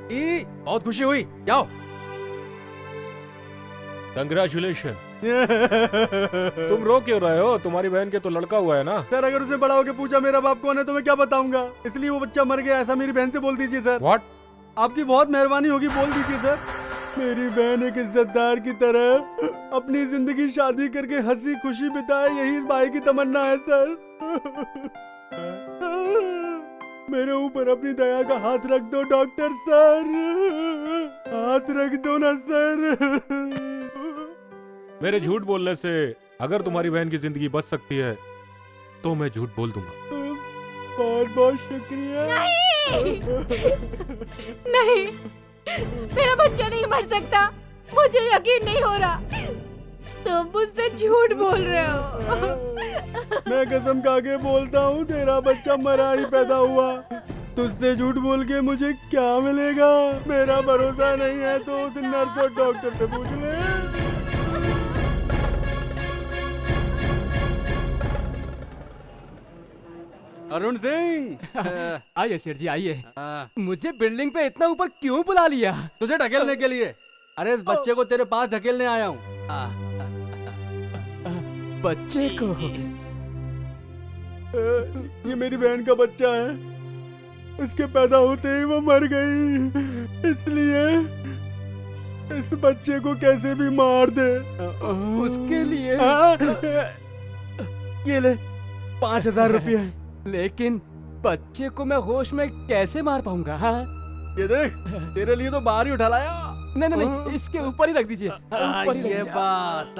बहुत खुशी हुई, जाओ। कंग्रेचुलेशन। तुम रो क्यों रहे हो? तुम्हारी बहन के तो लड़का हुआ है ना। सर अगर उसने बड़ा होकर पूछा मेरा बाप कौन है तो मैं क्या बताऊंगा, इसलिए वो बच्चा मर गया, ऐसा मेरी बहन से बोल दीजिए सर। व्हाट? आपकी बहुत मेहरबानी होगी, बोल दीजिए सर। मेरी बहन एक इज्जतदार की तरह अपनी जिंदगी शादी करके हंसी खुशी बिताए, यही इस भाई की तमन्ना है सर। मेरे ऊपर अपनी दया का हाथ रख दो डॉक्टर सर, हाथ रख दो ना सर। मेरे झूठ बोलने से अगर तुम्हारी बहन की जिंदगी बच सकती है तो मैं झूठ बोल दूंगा। बहुत बहुत शुक्रिया। नहीं, मेरा बच्चा नहीं मर सकता, मुझे यकीन नहीं हो रहा। तुम मुझसे झूठ बोल रहे हो। मैं कसम खा के बोलता हूँ तेरा बच्चा मरा ही पैदा हुआ। तुझसे झूठ बोल के मुझे क्या मिलेगा? मेरा भरोसा नहीं है तो उस नर्स और डॉक्टर से पूछ ले। अरुण सिंह। आइए सेठ जी आइए। मुझे बिल्डिंग पे इतना ऊपर क्यों बुला लिया? तुझे ढकेलने के लिए। अरे इस बच्चे को तेरे पास ढकेलने आया हूँ। बच्चे को? ये मेरी बहन का बच्चा है, इसके पैदा होते ही वो मर गई, इसलिए इस बच्चे को कैसे भी मार दे। उसके लिए ये ले 5,000 रुपये। लेकिन बच्चे को मैं होश में कैसे मार पाऊंगा? हाँ? ये देख, तेरे लिए तो बाहर ही उठा लाया। नहीं नहीं नहीं, इसके ऊपर ही रख दीजिए। ऊपर ही रख ये दीजिए। बात।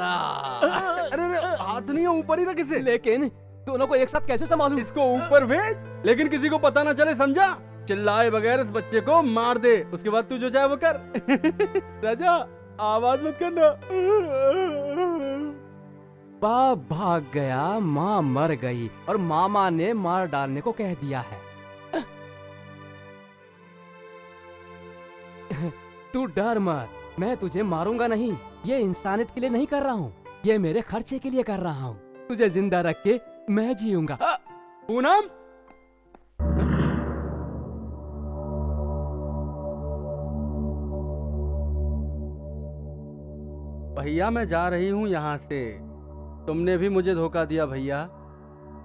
अरे हाथ नहीं है, ऊपर ही रख इसे। लेकिन दोनों को एक साथ कैसे संभालूं? इसको ऊपर भेज, लेकिन किसी को पता ना चले, समझा? चिल्लाए बगैर इस बच्चे को मार दे, उसके बाद तू जो चाहे वो कर। राजा आवाज मत करना। बाप भाग गया, माँ मर गई और मामा ने मार डालने को कह दिया है। तू डर मत, मैं तुझे मारूंगा नहीं। ये इंसानियत के लिए नहीं कर रहा हूँ, ये मेरे खर्चे के लिए कर रहा हूँ। तुझे जिंदा रख के मैं जीऊंगा। पूनम, भैया मैं जा रही हूँ यहाँ से। तुमने भी मुझे धोखा दिया भैया,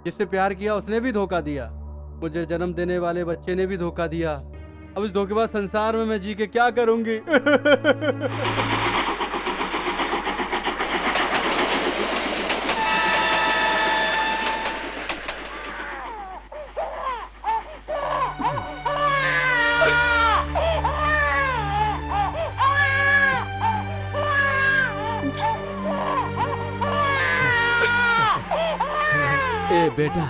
जिससे प्यार किया उसने भी धोखा दिया, मुझे जन्म देने वाले बच्चे ने भी धोखा दिया। अब इस धोखेबाज संसार में मैं जी के क्या करूंगी? ए बेटा,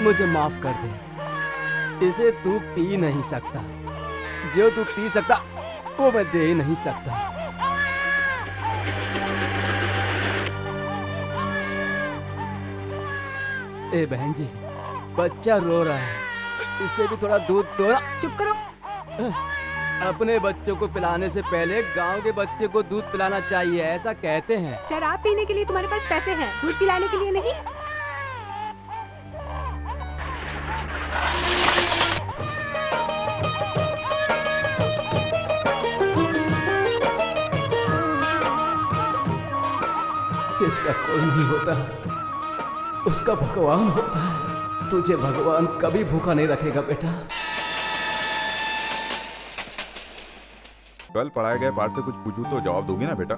मुझे माफ कर दे। इसे तू पी नहीं सकता, जो तू पी सकता वो मैं दे ही नहीं सकता। ए बहन जी, बच्चा रो रहा है, इसे भी थोड़ा दूध दो। चुप करो। अपने बच्चों को पिलाने से पहले गांव के बच्चे को दूध पिलाना चाहिए, ऐसा कहते हैं। शराब पीने के लिए तुम्हारे पास पैसे हैं, दूध पिलाने के लिए नहीं। जिसका कोई नहीं होता उसका भगवान होता है। तुझे भगवान कभी भूखा नहीं रखेगा बेटा। कल पढ़ाए गए पाठ से कुछ पूछूं तो जवाब दोगी ना बेटा?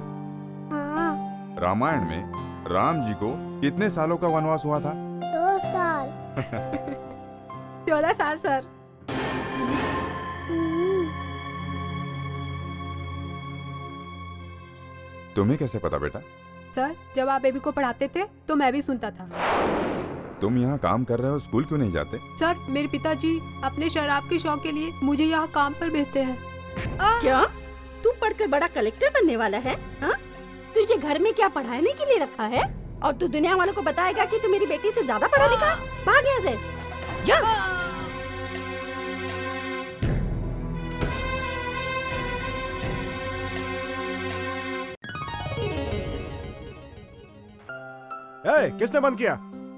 हाँ। रामायण में राम जी को कितने सालों का वनवास हुआ था? 2 साल। 14 साल सर। तुम्हें कैसे पता बेटा? सर जब आप बेबी को पढ़ाते थे तो मैं भी सुनता था। तुम यहाँ काम कर रहे हो, स्कूल क्यों नहीं जाते? सर मेरे पिताजी अपने शराब के शौक के लिए मुझे यहाँ काम पर भेजते हैं। क्या तू पढ़कर बड़ा कलेक्टर बनने वाला है? हाँ? तुझे घर में क्या पढ़ाने के लिए रखा है? और तू दुनिया वालों को बताएगा कि तू मेरी बेटी से ज्यादा पढ़ा लिखा? भाग यहाँ से, जा। किसने बंद किया?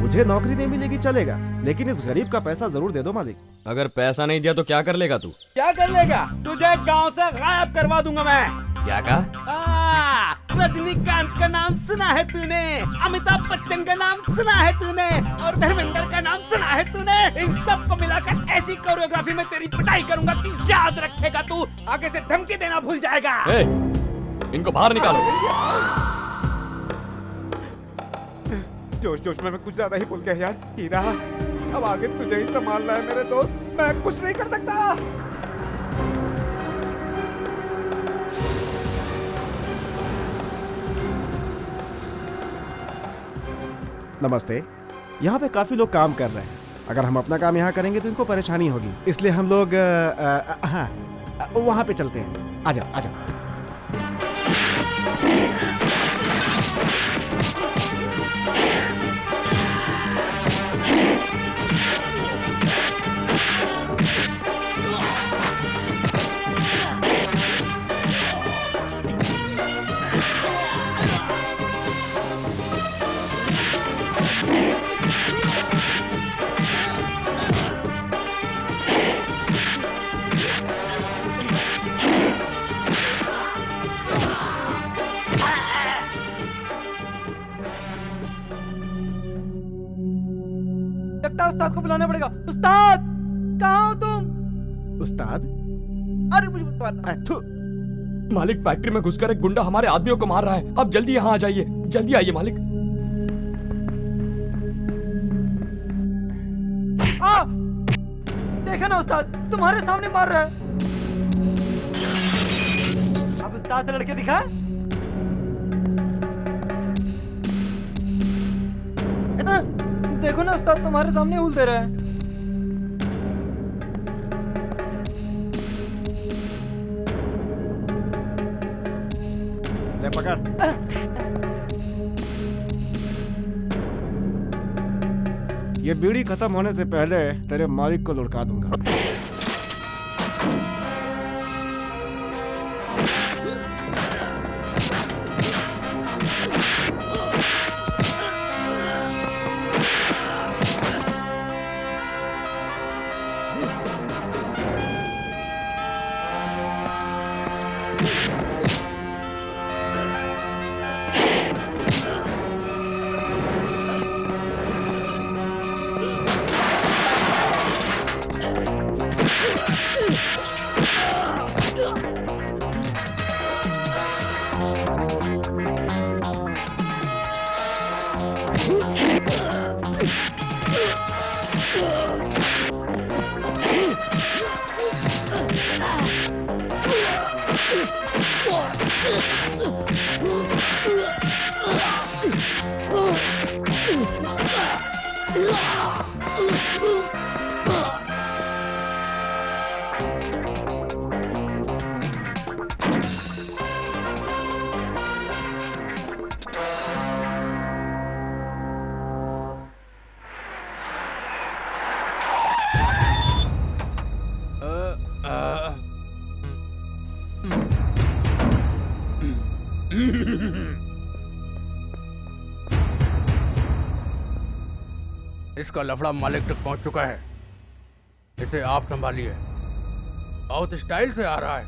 मुझे नौकरी नहीं मिलेगी चलेगा, लेकिन इस गरीब का पैसा जरूर दे दो मालिक। अगर पैसा नहीं दिया तो क्या कर लेगा तू? क्या कर लेगा? तुझे गांव से गायब करवा दूंगा मैं। क्या कहा? रजनीकांत का नाम सुना है तूने, अमिताभ बच्चन का नाम सुना है तूने, और धर्मेंद्र का नाम सुना है तूने। इन सबको मिलाकर ऐसी कोरियोग्राफी में तेरी पिटाई करूंगा कि याद रखेगा तू। आगे से धमकी देना भूल जाएगा। ए, इनको बाहर निकालो। जोश जोश में मैं कुछ ज्यादा ही बोल गया यार। हीरा, अब आगे तुझे ही संभालना है मेरे दोस्त, मैं कुछ नहीं कर सकता। नमस्ते। यहाँ पे काफी लोग काम कर रहे हैं। अगर हम अपना काम यहाँ करेंगे तो इनको परेशानी होगी, इसलिए हम लोग हाँ वहाँ पे चलते हैं। आजा आजा। लगता है उस्ताद को बुलाना पड़ेगा। उस्ताद, कहाँ हो तुम? उस्ताद? अरे मुझे मालिक, फैक्ट्री में घुसकर एक गुंडा हमारे आदमियों को मार रहा है। अब जल्दी यहाँ आ जाइए, जल्दी आइए मालिक। देखा ना उस्ताद, तुम्हारे सामने मार रहा है। अब उस्ताद से लड़के दिखा। देखो ना उस्ताद, तुम्हारे सामने हुल दे रहा है। ले पकड़। ये बीड़ी खत्म होने से पहले तेरे मालिक को लुढ़का दूंगा। इसका लफड़ा मालिक तक पहुंच चुका है, इसे आप संभालिए। बहुत स्टाइल से आ रहा है।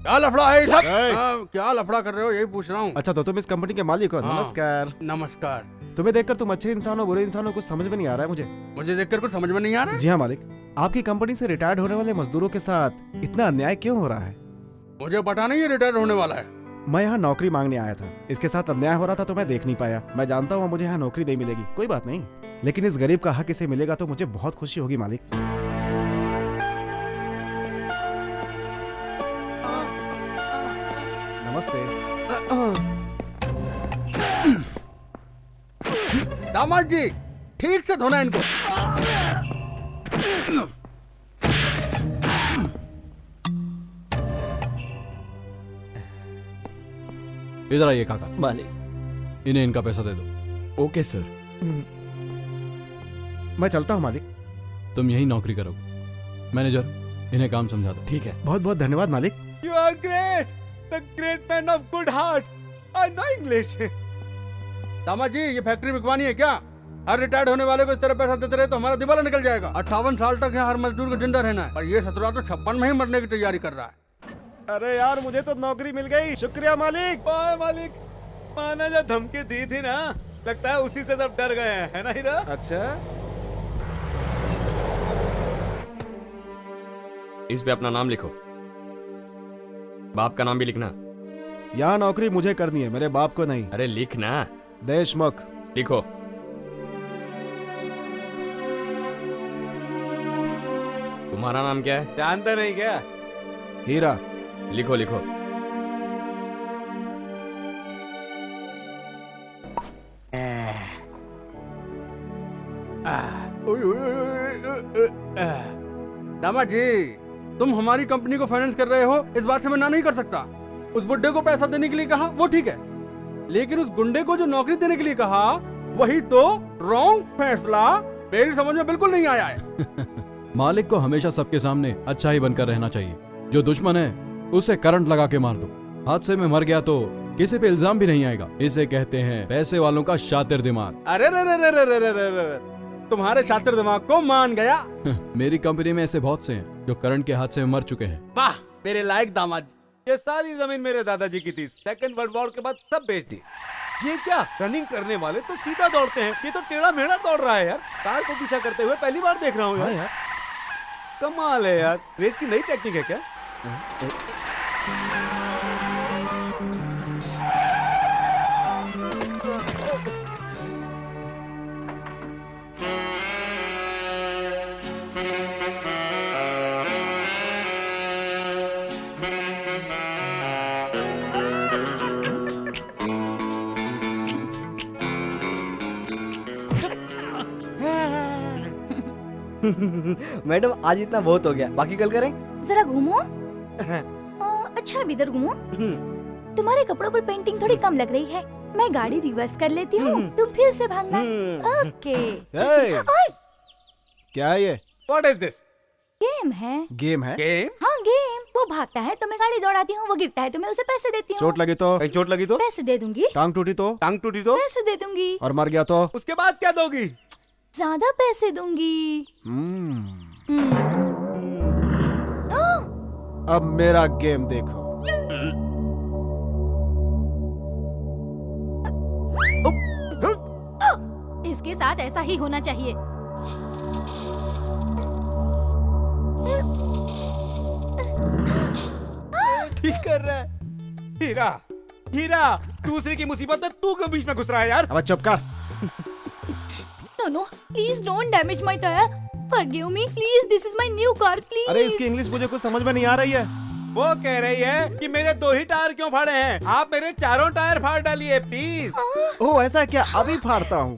क्या लफड़ा है ये सब? क्या लफड़ा कर रहे हो, यही पूछ रहा हूँ। अच्छा तो तुम इस कंपनी के मालिक हो? नमस्कार। नमस्कार। तुम्हें देखकर तुम अच्छे इंसान हो बुरे इंसान हो कुछ समझ में नहीं आ रहा है मुझे देखकर कुछ समझ में नहीं आ रहा है? जी हाँ मालिक, आपकी कंपनी से रिटायर्ड होने वाले मजदूरों के साथ इतना अन्याय क्यों हो रहा है? मुझे पता नहीं, ये रिटायर होने वाला है। मैं यहाँ नौकरी मांगने आया था, इसके साथ अन्याय हो रहा था तो मैं देख नहीं पाया। मैं जानता हूँ मुझे यहाँ नौकरी नहीं मिलेगी, कोई बात नहीं, लेकिन इस गरीब का हक इसे मिलेगा तो मुझे बहुत खुशी होगी मालिक। नमस्ते। दामाद जी, ठीक से धोना इनको। इधर आइए काका। मालिक, इन्हें इनका पैसा दे दो। Okay sir. मैं चलता हूँ मालिक। तुम यही नौकरी करोगे। मैनेजर, इन्हें काम समझा दो। ठीक है। बहुत बहुत धन्यवाद मालिक। You are great, the great man of good heart. I know English. दामाद जी, ये फैक्ट्री बिकवानी है क्या? हर रिटायर्ड होने वाले को इस तरह पैसा देते रहे तो हमारा दिवाला निकल जाएगा। 58 साल तक यहाँ हर मजदूर को जिंदा रहना है, और ये ससुरा तो 56 में ही मरने की तैयारी कर रहा है। अरे यार मुझे तो नौकरी मिल गई, शुक्रिया मालिक। बाय मालिक, माना जो धमकी दी थी ना, लगता है उसी से सब डर गए हैं, है ना हीरा? अच्छा, इस पे अपना नाम लिखो, बाप का नाम भी लिखना। यहाँ नौकरी मुझे करनी है, मेरे बाप को नहीं। अरे लिखना। देशमुख लिखो। तुम्हारा नाम क्या है? जानता नहीं क्या? हीरा। लिखो लिखो। दामाद जी, तुम हमारी कंपनी को फाइनेंस कर रहे हो, इस बात से मैं ना नहीं कर सकता। उस बुड्ढे को पैसा देने के लिए कहा वो ठीक है, लेकिन उस गुंडे को जो नौकरी देने के लिए कहा वही तो रॉन्ग फैसला मेरी समझ में बिल्कुल नहीं आया है। मालिक को हमेशा सबके सामने अच्छा ही बनकर रहना चाहिए। जो दुश्मन है उसे करंट लगा के मार दो। हादसे में मर गया तो किसी पे इल्जाम भी नहीं आएगा। इसे कहते हैं पैसे वालों का शातिर दिमाग। अरे रे रे रे रे रे रे रे, तुम्हारे शातिर दिमाग को मान गया। मेरी कंपनी में ऐसे बहुत से हैं जो करंट के हादसे में मर चुके हैं। वाह मेरे लायक दामाद। ये सारी जमीन मेरे दादाजी की थी, सेकंड वर्ल्ड वॉर के बाद सब बेच दी। ये क्या, रनिंग करने वाले तो सीधा दौड़ते हैं, ये तो टेढ़ा मेढ़ा दौड़ रहा है यार। कार को पीछा करते हुए पहली बार देख रहा हूँ यार। यार कमाल है यार, रेस की नई टेक्निक है क्या? मैडम आज इतना बहुत हो गया, बाकी कल करें। जरा घूमो। अच्छा अब इधर घूमो। तुम्हारे कपड़ों पर पेंटिंग थोड़ी कम लग रही है, मैं गाड़ी रिवर्स कर लेती हूँ, तुम फिर से भागना। ओके। क्या है ये? What is this? गेम है। गेम है? गेम? हाँ गेम। वो भागता है तो मैं गाड़ी दौड़ाती हूँ, वो गिरता है तो मैं उसे पैसे देती हूँ। चोट लगी तो? कहीं चोट लगी तो? पैसे दे दूंगी। टांग टूटी तो? टांग टूटी तो? पैसे दे दूंगी। और मर गया तो? उसके बाद क्या दोगी? ज्यादा पैसे दूंगी। अब मेरा गेम देखो। इसके साथ ऐसा ही होना चाहिए। ठीक कर रहा है। हीरा, हीरा, दूसरे की मुसीबत है, तू क्यों बीच में घुस रहा है यार? अब चुप कर। No, please don't damage my tire. Forgive me, please. This is my new car, please. अरे इसकी इंग्लिश मुझे कुछ समझ में नहीं आ रही है। वो कह रही है कि मेरे 2 ही टायर क्यों फाड़े हैं, आप मेरे 4 टायर फाड़ डालिए प्लीज। ओह ऐसा क्या? अभी फाड़ता हूँ।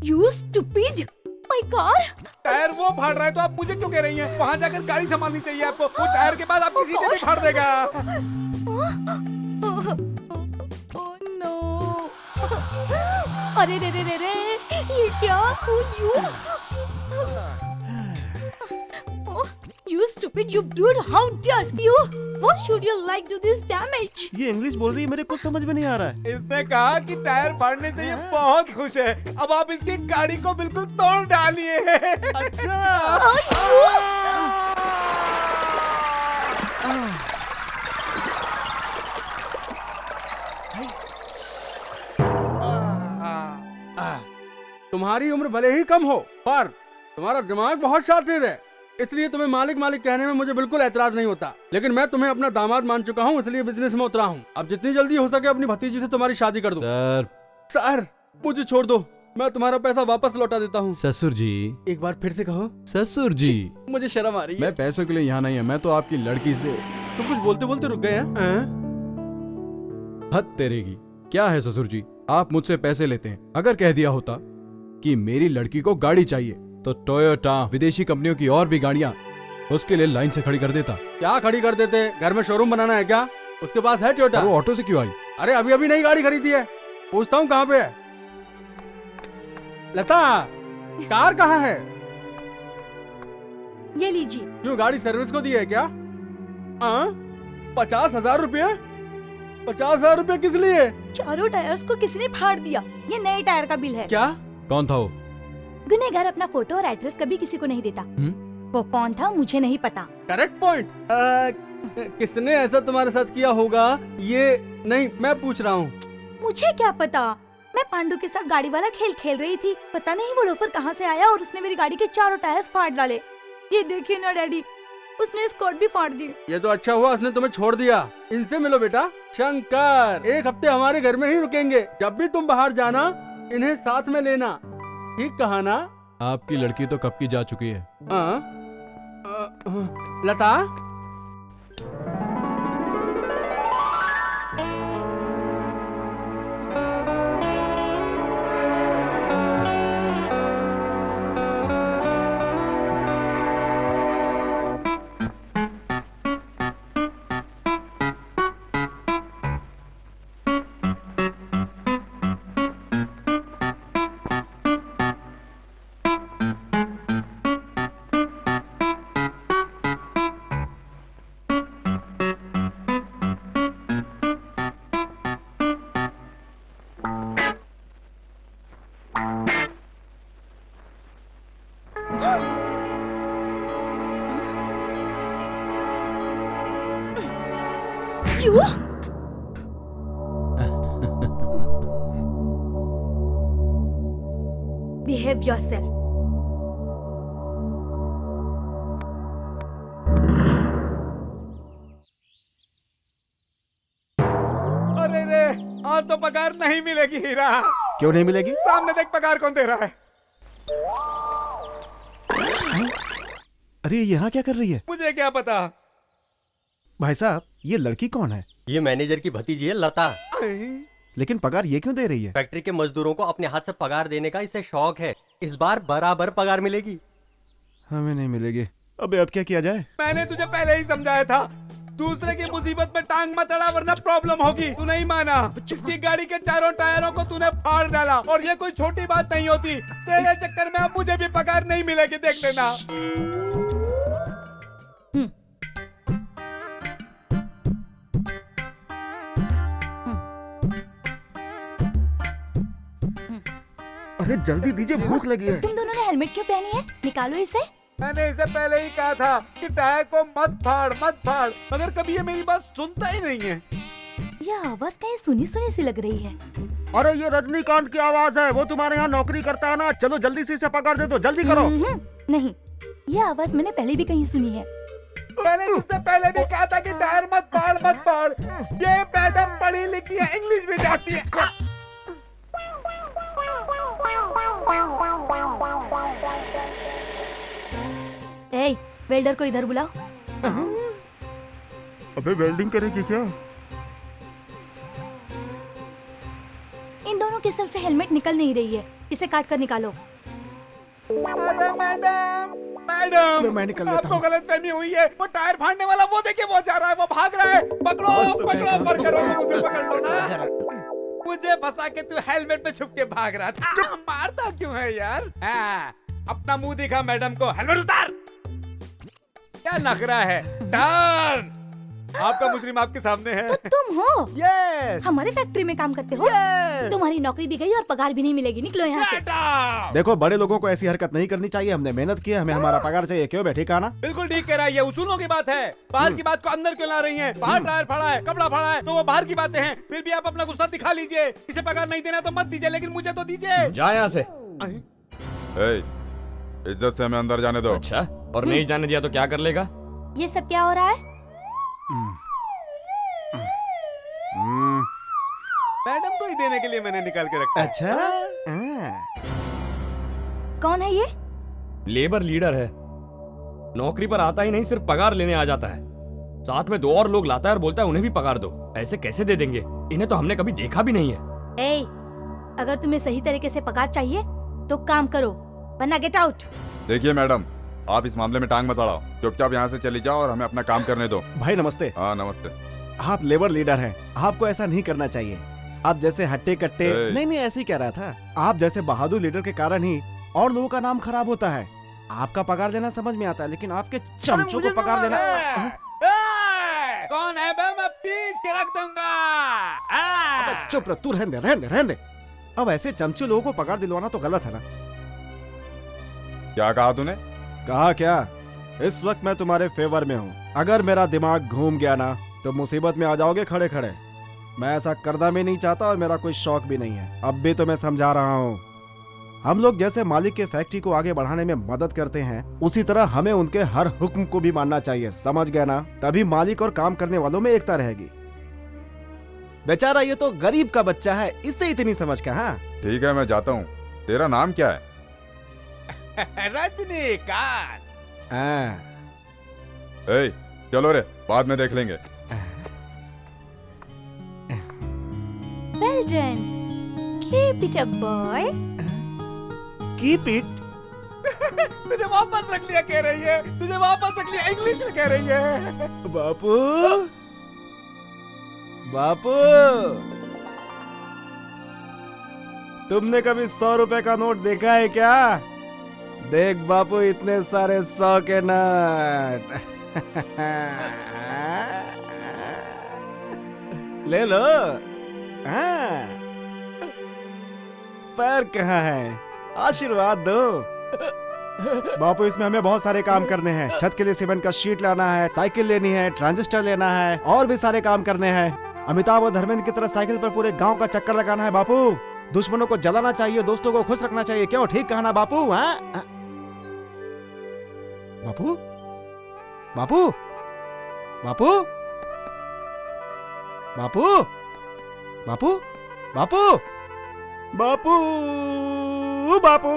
You stupid! My car. Tyre वो फाड़ रहा है तो आप मुझे क्यों कह रही हैं? वहाँ जाकर गाड़ी संभालनी चाहिए आपको। वो टायर के बाद आपकी सीटें भी फाड़ देगा। Oh no! अरे रे रे रे रे, ये क्या? You? Oh, you stupid! You brute! How dare you? What should you like to this damage? ये इंग्लिश बोल रही है, मेरे कुछ समझ में नहीं आ रहा है। इसने कहा कि टायर फाड़ने से ये बहुत खुश है। अब आप इसकी गाड़ी को बिल्कुल तोड़ डालिए। अच्छा। तुम्हारी उम्र भले ही कम हो, पर तुम्हारा दिमाग बहुत शातिर है, इसलिए तुम्हें मालिक मालिक कहने में मुझे बिल्कुल एतराज नहीं होता। लेकिन मैं तुम्हें अपना दामाद मान चुका हूँ, इसलिए बिजनेस में उतरा हूँ। अब जितनी जल्दी हो सके अपनी भतीजी से तुम्हारी शादी कर दो। सर मुझे छोड़ दो, मैं तुम्हारा पैसा वापस लौटा देता हूँ। ससुर जी, एक बार फिर से कहो। ससुर जी, मुझे शर्म आ रही है। मैं पैसों के लिए यहाँ नहीं है, मैं तो आपकी लड़की से। तुम कुछ बोलते बोलते रुक गए हैं। हद तेरे की। क्या है ससुर जी, आप मुझसे पैसे लेते हैं। अगर कह दिया होता कि मेरी लड़की को गाड़ी चाहिए तो टोयोटा, विदेशी कंपनियों की और भी गाड़ियां उसके लिए लाइन से खड़ी कर देता। क्या खड़ी कर देते? घर में शोरूम बनाना है क्या? उसके पास है टोयोटा। वो ऑटो से क्यों आई? अरे अभी अभी नई गाड़ी खरीदी है, पूछता हूँ कहाँ पे है। लता, कार कहाँ है? ये लीजिए। क्यों, गाड़ी सर्विस को दी है क्या? 50,000 रुपये? 50,000 रुपये किस लिए? 4 टायर्स को किसी ने फाड़ दिया, ये नए टायर का बिल है। क्या कौन था वो? गुनहगार अपना फोटो और एड्रेस कभी किसी को नहीं देता। वो कौन था मुझे नहीं पता। Correct point. किसने ऐसा तुम्हारे साथ किया होगा ये नहीं मैं पूछ रहा हूँ। मुझे क्या पता, मैं पांडु के साथ गाड़ी वाला खेल खेल रही थी। पता नहीं वो लोफर कहाँ से आया और उसने मेरी गाड़ी के चारों टायर्स फाड़ डाले। ये देखिए ना डैडी, उसने स्कर्ट भी फाड़ दी। ये तो अच्छा हुआ उसने तुम्हें छोड़ दिया। इनसे मिलो बेटा। शंकर 1 हफ्ते हमारे घर में ही रुकेंगे। जब भी तुम बाहर जाना इन्हें साथ में लेना, ठीक कहा ना? आपकी लड़की तो कब की जा चुकी है। लता क्यों? Behave yourself. अरे रे, आज तो पगार नहीं मिलेगी हीरा। क्यों नहीं मिलेगी? सामने देख पगार कौन दे रहा है। अरे यहाँ क्या कर रही है? मुझे क्या पता। भाई साहब ये लड़की कौन है? ये मैनेजर की भतीजी है लता। लेकिन पगार ये क्यों दे रही है? फैक्ट्री के मजदूरों को अपने हाथ से पगार देने का इसे शौक है। इस बार बराबर पगार मिलेगी। हमें नहीं मिलेगी। अबे अब क्या किया जाए? मैंने तुझे पहले ही समझाया था, दूसरे की मुसीबत में टांग मत अड़ा वरना प्रॉब्लम होगी। तू नहीं माना। इसकी गाड़ी के चारों टायरों को तूने फाड़ डाला और ये कोई छोटी बात नहीं होती। तेरे चक्कर में अब मुझे भी पगार नहीं मिलेगी, देख लेना। अरे जल्दी दीजिए, भूख लगी है। तुम दोनों ने हेलमेट क्यों पहनी है? निकालो इसे। मैंने इसे पहले ही कहा था कि टायर को मत फाड़ मत फाड़, मगर कभी ये मेरी बात सुनता ही नहीं है। यह आवाज कहीं सुनी सुनी सी लग रही है। अरे ये रजनीकांत की आवाज है। वो तुम्हारे यहाँ नौकरी करता है ना। चलो जल्दी से इसे पकड़ दे दो, जल्दी करो। नहीं, यह आवाज मैंने पहले भी कहीं सुनी है। मैंने तुझसे पहले भी कहा था कि टायर मत फाड़ मत फाड़। ये मैडम पढ़ी लिखी है, इंग्लिश भी जानती है। ए, वेल्डर को इधर बुलाओ। अबे वेल्डिंग करेगी क्या? इन दोनों के सर से हेलमेट निकल नहीं रही है, इसे काट कर निकालो। मैडम मैं निकल लेता आपको गलतफहमी हुई है। वो टायर फाड़ने वाला वो देखिए, वो जा रहा है, वो भाग रहा है। पकड़ो पकड़ो, पर करो तो मुझे पकड़ लो ना। मुझे फंसा के तू हेलमेट पे छुप के भाग रहा था। मारता क्यों है यार? अपना मुंह दिखा मैडम को। हेलमेट उतार। क्या नखरा है? टर्न। आपका मुजरिम आपके सामने है। तो तुम हो? यस। हमारे फैक्ट्री में काम करते हो? तुम्हारी नौकरी भी गई और पगार भी नहीं मिलेगी। निकलो यहाँ से। देखो बड़े लोगों को ऐसी हरकत नहीं करनी चाहिए। हमने मेहनत की है, हमें हमारा पगार चाहिए। क्यों बैठी कहा ना? बिल्कुल ठीक कह रहा है। ये उसूलों की बात है। बाहर की बात को अंदर क्यों ला रही हैं? बाहर टायर फाड़ा है, कपड़ा फाड़ा है, तो वो बाहर की बातें हैं। फिर भी आप अपना गुस्सा दिखा लीजिए। इसे पगार नहीं देना तो मत दीजिए, लेकिन मुझे तो दीजिए। जा यहाँ से। इज्जत से हमें अंदर जाने दो। अच्छा, और नहीं जाने दिया तो क्या कर लेगा? ये सब क्या हो रहा है? मैडम को ही देने के लिए मैंने निकाल के रखा है। अच्छा। कौन है ये? लेबर लीडर है। नौकरी पर आता ही नहीं, सिर्फ पगार लेने आ जाता है। साथ में 2 और लोग लाता है और बोलता है उन्हें भी पगार दो। ऐसे कैसे दे देंगे? इन्हें तो हमने कभी देखा भी नहीं है। ए, अगर तुम्हें सही तरीके से पगार चाहिए तो काम करो, वरना गेट आउट। देखिए मैडम, आप इस मामले में टांग मत अड़ाओ। चुपचाप यहाँ से चली जाओ और हमें अपना काम करने दो। भाई नमस्ते। हाँ नमस्ते। आप लेबर लीडर हैं, आपको ऐसा नहीं करना चाहिए। आप जैसे हट्टे कट्टे नहीं ऐसे ही कह रहा था। आप जैसे बहादुर लीडर के कारण ही और लोगों का नाम खराब होता है। आपका पगार देना समझ में आता है, लेकिन आपके चमचों को पगार देना। कौन है बे? मैं पीस के रख दूंगा। चुप रह, तू रहने दे। अब ऐसे चमचे लोगों को पगार दिलवाना तो गलत है ना। क्या कहा तूने? कहा क्या? इस वक्त मैं तुम्हारे फेवर में हूँ। अगर मेरा दिमाग घूम गया ना तो मुसीबत में आ जाओगे खड़े खड़े। मैं ऐसा करना भी नहीं चाहता और मेरा कोई शौक भी नहीं है। अब भी तो मैं समझा रहा हूँ, हम लोग जैसे मालिक के फैक्ट्री को आगे बढ़ाने में मदद करते हैं, उसी तरह हमें उनके हर हुक्म को भी मानना चाहिए। समझ गया ना? तभी मालिक और काम करने वालों में एकता रहेगी। बेचारा ये तो गरीब का बच्चा है, इससे इतनी समझ का। हाँ ठीक है, मैं जाता हूँ। तेरा नाम क्या है? रजनीकांत। ए, चलो रे, बाद में देख लेंगे। Well done. Keep it up, boy. Keep it? तुझे वापस रख लिया कह रही है, तुझे वापस रख लिया इंग्लिश में कह रही है। बापू, बापू, तुमने कभी 100 रुपए का नोट देखा है क्या? देख बापू, इतने सारे 100 के नोट। ले लो। हाँ। पैर कहाँ है? आशीर्वाद दो। बापू, इसमें हमें बहुत सारे काम करने हैं। छत के लिए सीमेंट का शीट लाना है, साइकिल लेनी है, ट्रांजिस्टर लेना है, और भी सारे काम करने हैं। अमिताभ और धर्मेंद्र की तरह साइकिल पर पूरे गांव का चक्कर लगाना है बापू। दुश्मनों को जलाना चाहिए, दोस्तों को खुश रखना चाहिए। क्यों, ठीक कहा ना बापू? हाँ बापू, बापू, बापू, बापू, बापू, बापू, बापू, बापू।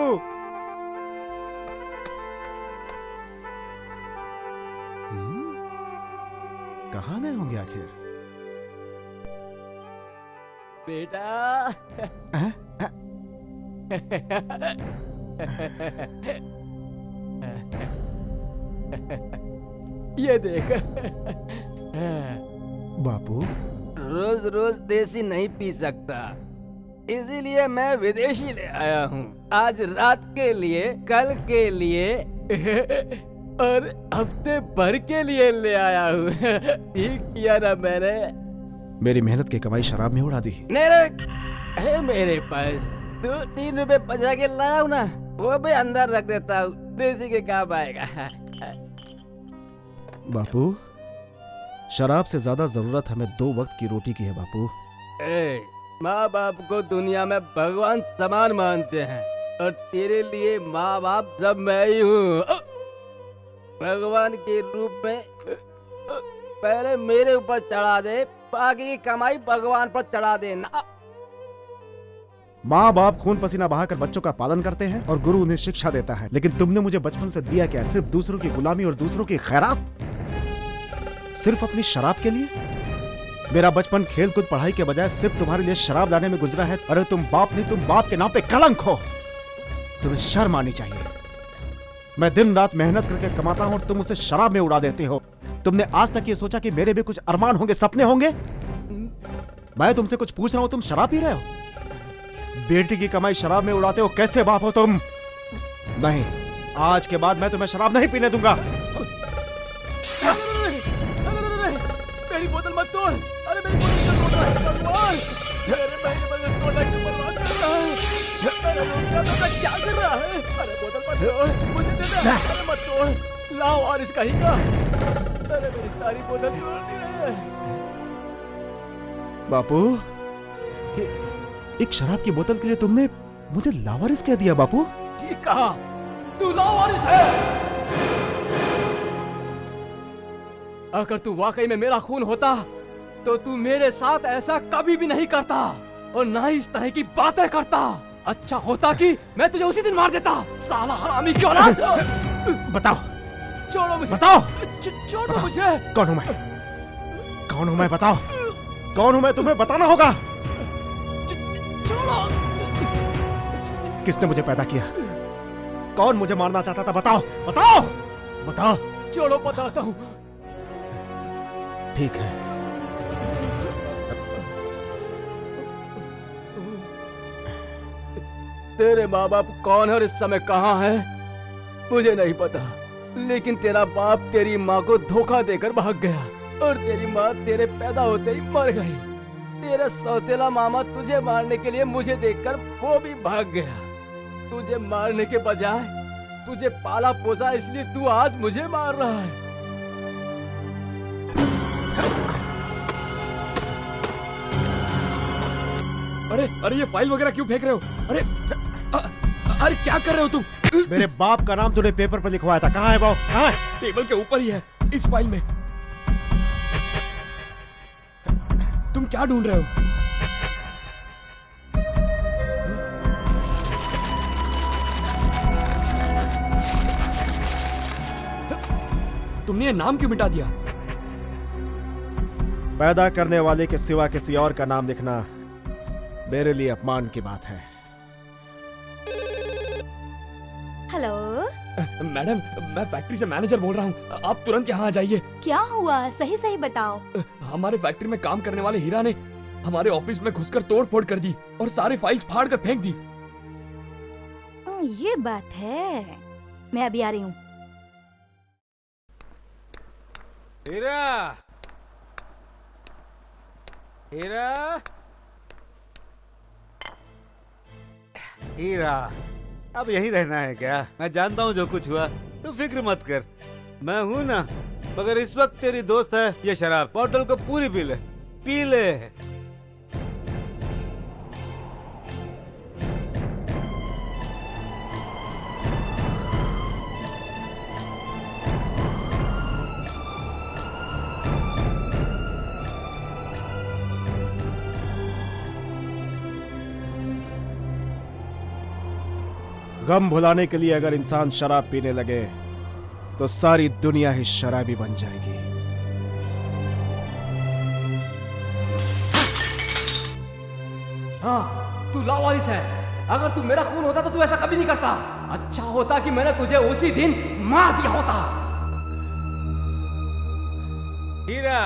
कहाँ गए होंगे आखिर? बेटा, ये देख। बापू, रोज रोज देसी नहीं पी सकता, इसीलिए मैं विदेशी ले आया हूँ। आज रात के लिए, कल के लिए और हफ्ते भर के लिए ले आया हूँ। ठीक किया ना मैंने? मेरी मेहनत की कमाई शराब में उड़ा दी। है मेरे पास 2-3 रुपए बचा के लाया हूँ ना, वो भी अंदर रख देता हूँ, देसी के काम आएगा। बापू, शराब से ज्यादा जरूरत हमें 2 वक्त की रोटी की है बापू। माँ बाप को दुनिया में भगवान समान मानते हैं, और तेरे लिए माँ बाप सब मैं ही हूँ। भगवान के रूप में पहले मेरे ऊपर चढ़ा दे, बाकी की कमाई भगवान पर चढ़ा देना। माँ बाप खून पसीना बहाकर बच्चों का पालन करते हैं और गुरु उन्हें शिक्षा देता है, लेकिन तुमने मुझे बचपन से दिया क्या? सिर्फ दूसरों की गुलामी और दूसरों की खैरात, सिर्फ अपनी शराब के लिए। मेरा बचपन खेल कूद पढ़ाई के बजाय सिर्फ तुम्हारे लिए शराब लाने में गुजरा है। अरे तुम बाप नहीं, तुम बाप के नाम पे कलंक हो। तुम्हें शर्म आनी चाहिए। मैं दिन रात मेहनत करके कमाता हूँ और तुम उसे शराब में उड़ा देते हो। तुमने आज तक ये सोचा कि मेरे भी कुछ अरमान होंगे, सपने होंगे? मैं तुमसे कुछ पूछ रहा हूँ, तुम शराब पी रहे हो? बेटी की कमाई शराब में उड़ाते हो, कैसे बाप हो तुम? नहीं, आज के बाद मैं तुम्हें शराब नहीं पीने दूंगा। मेरी बोतल मत तोड़। अरे मेरी बोतल मत तोड़ भगवान। मेरे महीने भर में तोड़ना क्यों बर्बाद कर रहा है? अरे रुक, क्या कर रहा है? अरे बोतल मत तोड़, मुझे दे दे। अरे मत तोड़, लाओ और इसका ही का। अरे मेरी सारी बोतल तोड़ दी रहे हैं। बापू, एक शराब की बोतल के लिए तुमने मुझे लावारिस कह दिया बापू? ठीक कहा, तू लावारिस है। अगर तू वाकई में मेरा खून होता तो तू मेरे साथ ऐसा कभी भी नहीं करता और ना ही इस तरह की बातें करता। अच्छा होता कि मैं तुझे उसी दिन मार देता, साला हरामी की औलाद। बताओ, छोड़ो मुझे, बताओ, छोड़ो मुझे। कौन हूं मैं? कौन हूं मैं? बताओ, कौन हूं मैं? तुम्हें बताना होगा। छोड़ो। किसने मुझे पैदा किया? कौन मुझे मारना चाहता था? बताओ, बताओ, बताओ। छोड़ो, बताता हूँ। ठीक है, तेरे माँ बाप कौन है और इस समय कहाँ है मुझे नहीं पता, लेकिन तेरा बाप तेरी माँ को धोखा देकर भाग गया और तेरी माँ तेरे पैदा होते ही मर गई। तेरा सौतेला मामा तुझे मारने के लिए मुझे देखकर वो भी भाग गया। तुझे मारने के बजाय तुझे पाला पोसा, इसलिए तू आज मुझे मार रहा है। अरे अरे ये फाइल वगैरह क्यों फेंक रहे हो? अरे अरे क्या कर रहे हो तुम? मेरे बाप का नाम तूने पेपर पर लिखवाया था, कहाँ है वो? कहाँ है? टेबल के ऊपर ही है, इस फाइल में। तुम क्या ढूंढ रहे हो? तुमने ये नाम क्यों मिटा दिया? पैदा करने वाले के सिवा किसी और का नाम लिखना मेरे लिए अपमान की बात है। हेलो, मैडम, मैं फैक्ट्री से मैनेजर बोल रहा हूँ, आप तुरंत यहाँ आ जाइए। क्या हुआ? सही सही बताओ। हमारे फैक्ट्री में काम करने वाले हीरा ने हमारे ऑफिस में घुसकर तोड़-फोड़ कर दी और सारे फाइल्स फाड़ कर फेंक दी। ये बात है, मैं अभी आ रही हूँ। हीरा, हीरा, हीरा, अब यही रहना है क्या? मैं जानता हूँ जो कुछ हुआ, तू फिक्र मत कर, मैं हूँ ना। मगर इस वक्त तेरी दोस्त है, ये शराब बोतल को पूरी पी ले, पी ले। गम भुलाने के लिए अगर इंसान शराब पीने लगे तो सारी दुनिया ही शराबी बन जाएगी। हाँ, तू लावारिस है। अगर तू मेरा खून होता तो तू ऐसा कभी नहीं करता। अच्छा होता कि मैंने तुझे उसी दिन मार दिया होता। हीरा,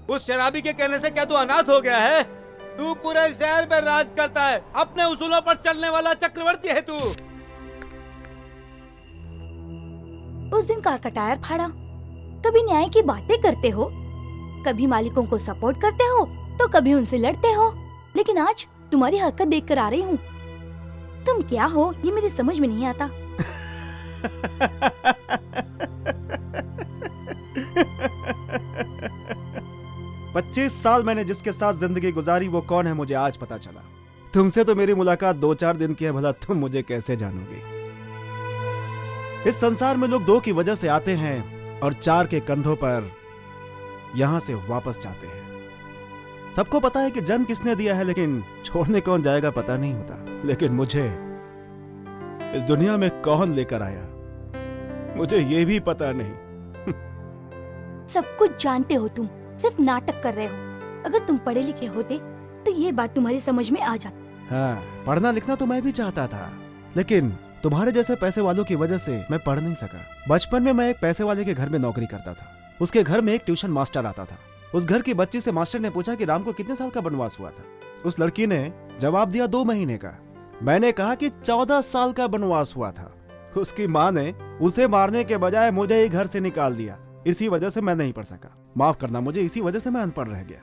उस शराबी के कहने से क्या तू अनाथ हो गया है? तू पूरे शहर में राज करता है, अपने उसूलों पर चलने वाला चक्रवर्ती है तू। उस दिन कार का टायर फाड़ा, कभी न्याय की बातें करते हो, कभी मालिकों को सपोर्ट करते हो तो कभी उनसे लड़ते हो, लेकिन आज तुम्हारी हरकत देखकर आ रही हूँ। तुम क्या हो ये मेरी समझ में नहीं आता। पच्चीस साल मैंने जिसके साथ जिंदगी गुजारी वो कौन है मुझे आज पता चला। तुमसे तो मेरी मुलाकात 2-4 दिन की है, भला तुम मुझे कैसे जानोगे? इस संसार में लोग 2 की वजह से आते हैं और 4 के कंधों पर यहां से वापस जाते हैं। सबको पता है कि जन्म किसने दिया है, लेकिन छोड़ने कौन जाएगा पता नहीं होता। लेकिन मुझे इस दुनिया में कौन लेकर आया मुझे ये भी पता नहीं। सब कुछ जानते हो, तुम सिर्फ नाटक कर रहे हो। अगर तुम पढ़े लिखे होते तो ये बात तुम्हारी समझ में आ जाती। हाँ, पढ़ना लिखना तो मैं भी चाहता था, लेकिन तुम्हारे जैसे पैसे वालों की वजह से मैं पढ़ नहीं सका। बचपन में मैं एक पैसे वाले के घर में नौकरी करता था। उसके घर में एक ट्यूशन मास्टर आता था। उस घर की बच्ची से मास्टर ने पूछा कि राम को कितने साल का वनवास हुआ था। उस लड़की ने जवाब दिया 2 महीने का। मैंने कहा कि 14 साल का वनवास हुआ था। उसकी माँ ने उसे मारने के बजाय मुझे ही घर से निकाल दिया। इसी वजह से मैं नहीं पढ़ सका। माफ करना मुझे, इसी वजह से मैं अनपढ़ रह गया।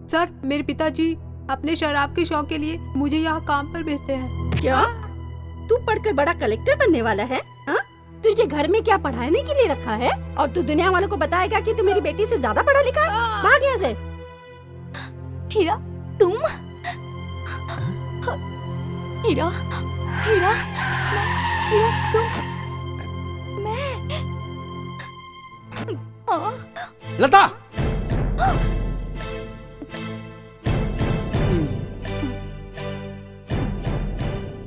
सर, मेरे पिताजी अपने शराब के शौक के लिए मुझे यहाँ काम पर भेजते हैं। क्या? तू पढ़कर बड़ा कलेक्टर बनने वाला है? हाँ? तुझे घर में क्या पढ़ाने के लिए रखा है? और तू दुनिया वालों को बताएगा कि तू मेरी बेटी से ज्यादा पढ़ा लिखा है? भाग यहाँ से। हीरा, तुम? हीरा, हीरा, हीरा, तुम? मैं? लता!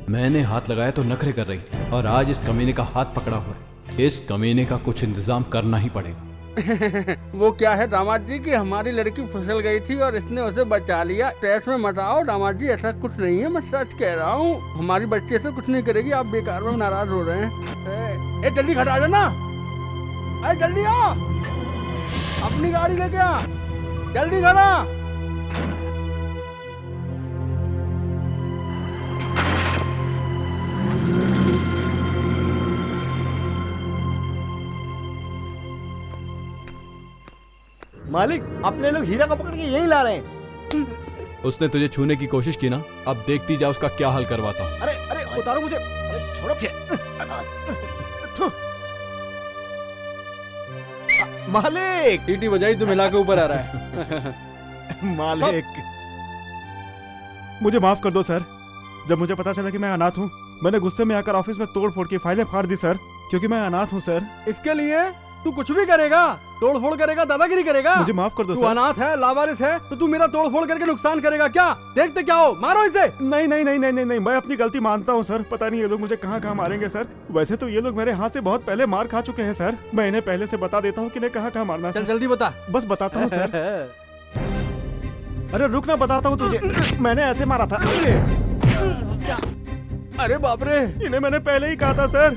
मैंने हाथ लगाया तो नखरे कर रही थी, और आज इस कमीने का हाथ पकड़ा हुआ है। इस कमीने का कुछ इंतजाम करना ही पड़ेगा। वो क्या है दामाद जी कि हमारी लड़की फिसल गई थी और इसने उसे बचा लिया। स्ट्रेस में मत आओ दामाद जी, ऐसा कुछ नहीं है, मैं सच कह रहा हूँ। हमारी बच्ची से कुछ नहीं करेगी, आप बेकार में नाराज हो रहे हैं। जल्दी खड़ा जाना, अरे जल्दी आ, अपनी गाड़ी लेके आ, जल्दी खड़ा। मालिक अपने लोग हीरा को पकड़ के यहीं ला रहे हैं। उसने तुझे छूने की कोशिश की ना, अब देखती जा उसका क्या हाल करवाता हूँ। अरे अरे उतारो मुझे, अरे छोड़ो। थू। मालिक सीटी बजाई तो मिला के ऊपर आ रहा है। मालिक मुझे माफ कर दो सर। जब मुझे पता चला कि मैं अनाथ हूँ, मैंने गुस्से में आकर ऑफिस में तोड़ फोड़ की फाइलें फाड़ दी सर, क्योंकि मैं अनाथ हूँ सर। इसके लिए तू कुछ भी करेगा, तोड़ फोड़ करेगा, दादागिरी करेगा। मुझे माफ कर दो तू सर। अनाथ है, लावारिस है, तो तू मेरा तोड़ फोड़ करके नुकसान करेगा क्या? देखते क्या हो, मारो इसे। नहीं नहीं नहीं नहीं नहीं नहीं, मैं अपनी गलती मानता हूँ सर। पता नहीं ये लोग मुझे कहाँ कहाँ मारेंगे सर। वैसे तो ये लोग मेरे हाथ से बहुत पहले मार खा चुके हैं सर। मैं इन्हें पहले से बता देता हूँ कि इन्हें कहाँ कहाँ मारना है। चल जल्दी बता। बस बताता हूँ सर। अरे रुक ना, बताता हूँ तुझे। मैंने ऐसे मारा था। अरे बाप रे, इन्हें मैंने पहले ही कहा था सर।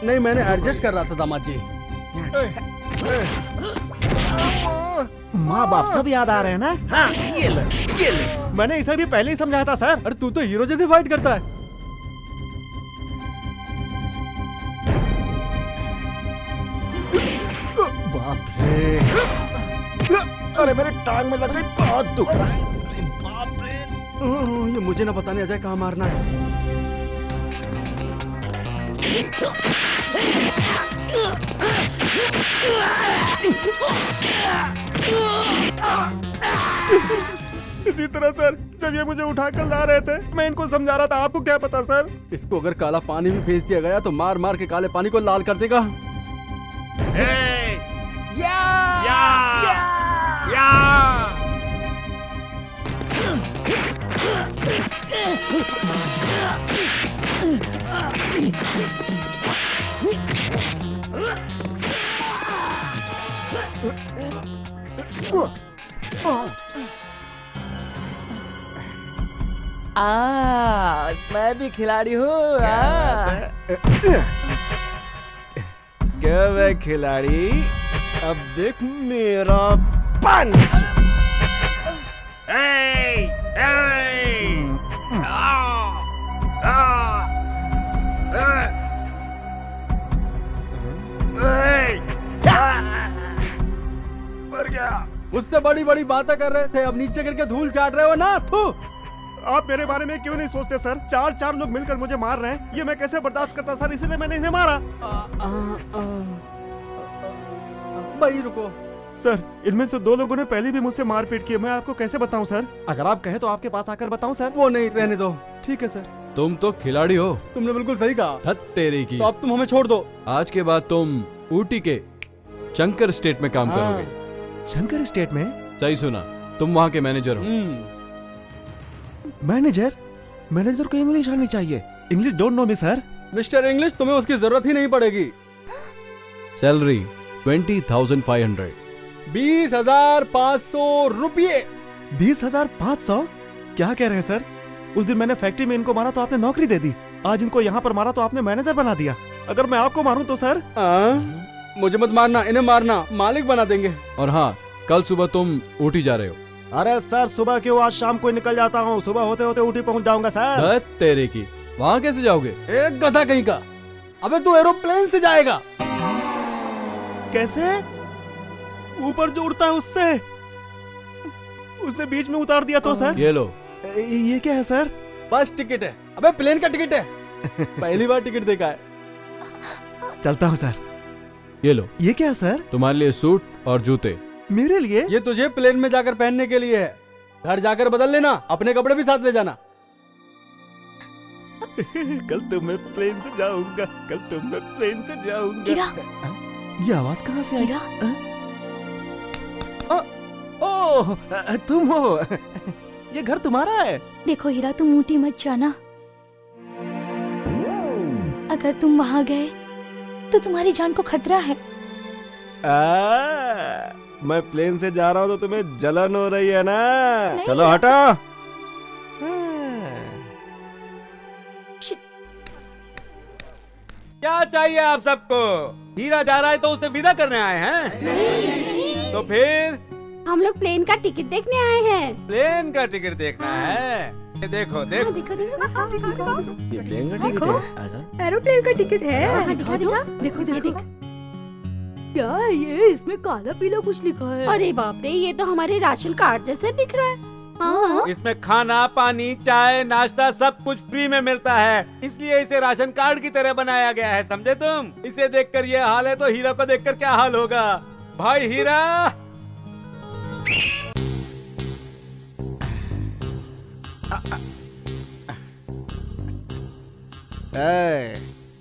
नहीं, मैंने एडजस्ट कर रहा था दामाद जी। माँ बाप सब याद आ रहे हैं ना? हाँ, ये ले। मैंने इसे भी पहले ही समझाया था सर। अरे तू तो हीरो जैसे फाइट करता है। बाप रे, अरे मेरे टांग में लग गई, बहुत दुख रहा है। अरे बाप रे, ये मुझे ना पता नहीं अजय कहाँ मारना है। इसी तरह सर, जब ये मुझे उठाकर ला रहे थे, मैं इनको समझा रहा था। आपको क्या पता सर? इसको अगर काला पानी भी भेज दिया गया तो मार मार के काले पानी को लाल कर देगा। मैं भी खिलाड़ी हूँ। क्या मैं खिलाड़ी? अब देख मेरा पंच। मर गया। मुझसे बड़ी बड़ी बातें कर रहे थे, अब नीचे करके धूल चाट रहे हो ना। थू। आप मेरे बारे में क्यों नहीं सोचते सर? चार लोग मिलकर मुझे मार रहे हैं, ये मैं कैसे बर्दाश्त करता सर? इसलिए मैंने इन्हें मारा। भाई रुको सर, इनमें से 2 लोगों ने पहले भी मुझसे मारपीट की है। मैं आपको कैसे बताऊं सर? अगर आप कहें तो आपके पास आकर बताऊं सर? वो नहीं, रहने दो। ठीक है सर। तुम तो खिलाड़ी हो। तुमने बिल्कुल सही कहा। धत तेरी की। तो अब तुम हमें छोड़ दो। आज के बाद तुम ऊटी के शंकर स्टेट में काम करोगे। शंकर स्टेट में? सही सुना, तुम वहाँ के मैनेजर हो। मैनेजर? मैनेजर को इंग्लिश आनी चाहिए। English don't know me sir. Mister English, तुम्हें उसकी जरूरत ही नहीं पड़ेगी। सैलरी 20,500। 20,500 रुपये। 20,500? क्या कह रहे हैं सर? उस दिन मैंने फैक्ट्री में इनको मारा तो आपने नौकरी दे दी, आज इनको यहाँ पर मारा तो आपने मैनेजर बना दिया। अगर मैं आपको मारूं तो सर? मुझे मत मारना, इन्हें मारना, मालिक बना देंगे। और हाँ, कल सुबह तुम ऊटी जा रहे हो। अरे सर, सुबह क्यों? आज शाम को निकल जाता हूँ। सुबह होते होते ऊटी पहुँच जाऊंगा सर। धत तेरे की, वहाँ कैसे जाओगे? एक गधा कहीं का। अबे तू एरोप्लेन से जाएगा। कैसे? ऊपर जो उड़ता है उससे? उसने बीच में उतार दिया तो सर? ये लो। ये क्या है सर? बस टिकट है। अबे प्लेन का टिकट है। पहली बार टिकट देखा है। चलता हूँ सर। ये लो। ये क्या है सर? तुम्हारे लिए सूट और जूते। मेरे लिए? ये तुझे प्लेन में जाकर पहनने के लिए है। घर जाकर बदल लेना, अपने कपड़े भी साथ ले जाना। कल तो मैं प्लेन से जाऊंगा, कल तो मैं प्लेन से जाऊंगा। हीरा। ये आवाज कहाँ से आई? हीरा। ओह, तुम हो। ये घर तुम्हारा है? देखो हीरा, तुम ऊटी मत जाना। अगर तुम वहाँ गए तो तुम्हारी जान को खतरा है। मैं प्लेन से जा रहा हूँ तो तुम्हें जलन हो रही है ना? चलो हटा। क्या चाहिए आप सबको? हीरा जा रहा है तो उसे विदा करने आए हैं? तो फिर हम लोग प्लेन का टिकट देखने आए हैं। प्लेन का टिकट देखना है? देखो देखो दिखा दिखा ये प्लेन का टिकट है ऐसा? एरोप्लेन का टिकट है। दिखा दिखा देखो देखो। क्या है ये? इसमें काला पीला कुछ लिखा है। अरे बाप रे, ये तो हमारे राशन कार्ड जैसे दिख रहा है। हाँ इसमें खाना पानी चाय नाश्ता सब कुछ फ्री में मिलता है, इसलिए इसे राशन कार्ड की तरह बनाया गया है, समझे तुम? इसे देखकर ये हाल है तो हीरा को देखकर क्या हाल होगा? भाई हीरा,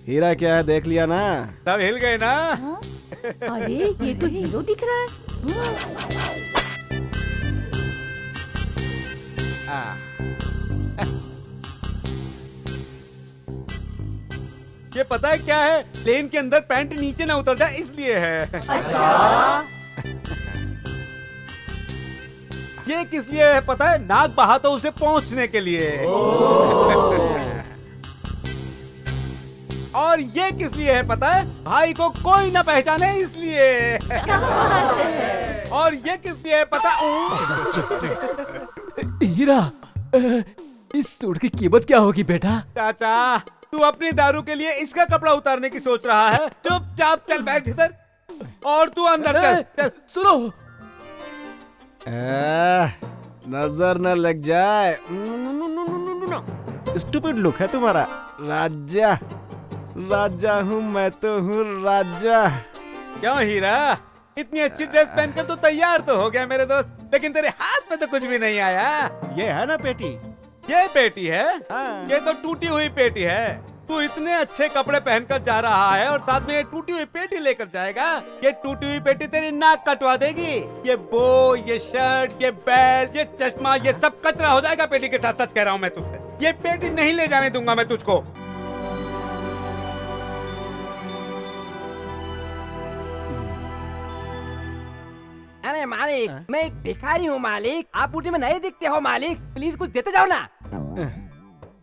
हीरा क्या है देख लिया ना? सब हिल गए ना? अरे ये तो हीरो दिख रहा है। ये पता है क्या है? प्लेन के अंदर पैंट नीचे ना उतर जाए इसलिए है। अच्छा। ये किस लिए है पता है? नाक बहा तो उसे पहुंचने के लिए। और ये किस लिए है पता है? भाई को कोई ना पहचाने इसलिए। और ये किस लिए है पता? हीरा, इस सूट की कीमत क्या होगी बेटा? चाचा, तू अपनी दारू के लिए इसका कपड़ा उतारने की सोच रहा है? चुपचाप चल बैठ इधर और तू अंदर चल। सुनो, नजर न लग जाए। स्टूपिड लुक है तुम्हारा। राजा, राजा हूँ मैं तो हूँ राजा। क्यों हीरा, इतनी अच्छी ड्रेस पहनकर तो तैयार तो हो गया मेरे दोस्त, लेकिन तेरे हाथ में तो कुछ भी नहीं आया। ये है ना पेटी? ये पेटी है? हाँ। ये तो टूटी हुई पेटी है। तू इतने अच्छे कपड़े पहनकर जा रहा है और साथ में ये टूटी हुई पेटी लेकर जाएगा? ये टूटी हुई पेटी तेरी नाक कटवा देगी। ये बो, ये शर्ट, ये बेल्ट, ये चश्मा, ये सब कचरा हो जाएगा पेटी के साथ। सच कह रहा हूँ मैं तुझसे, ये पेटी नहीं ले जाने दूंगा मैं तुझको। अरे मालिक, मैं एक भिखारी हूँ मालिक, आप ऊटी में नहीं दिखते हो मालिक, प्लीज कुछ देते जाओ ना।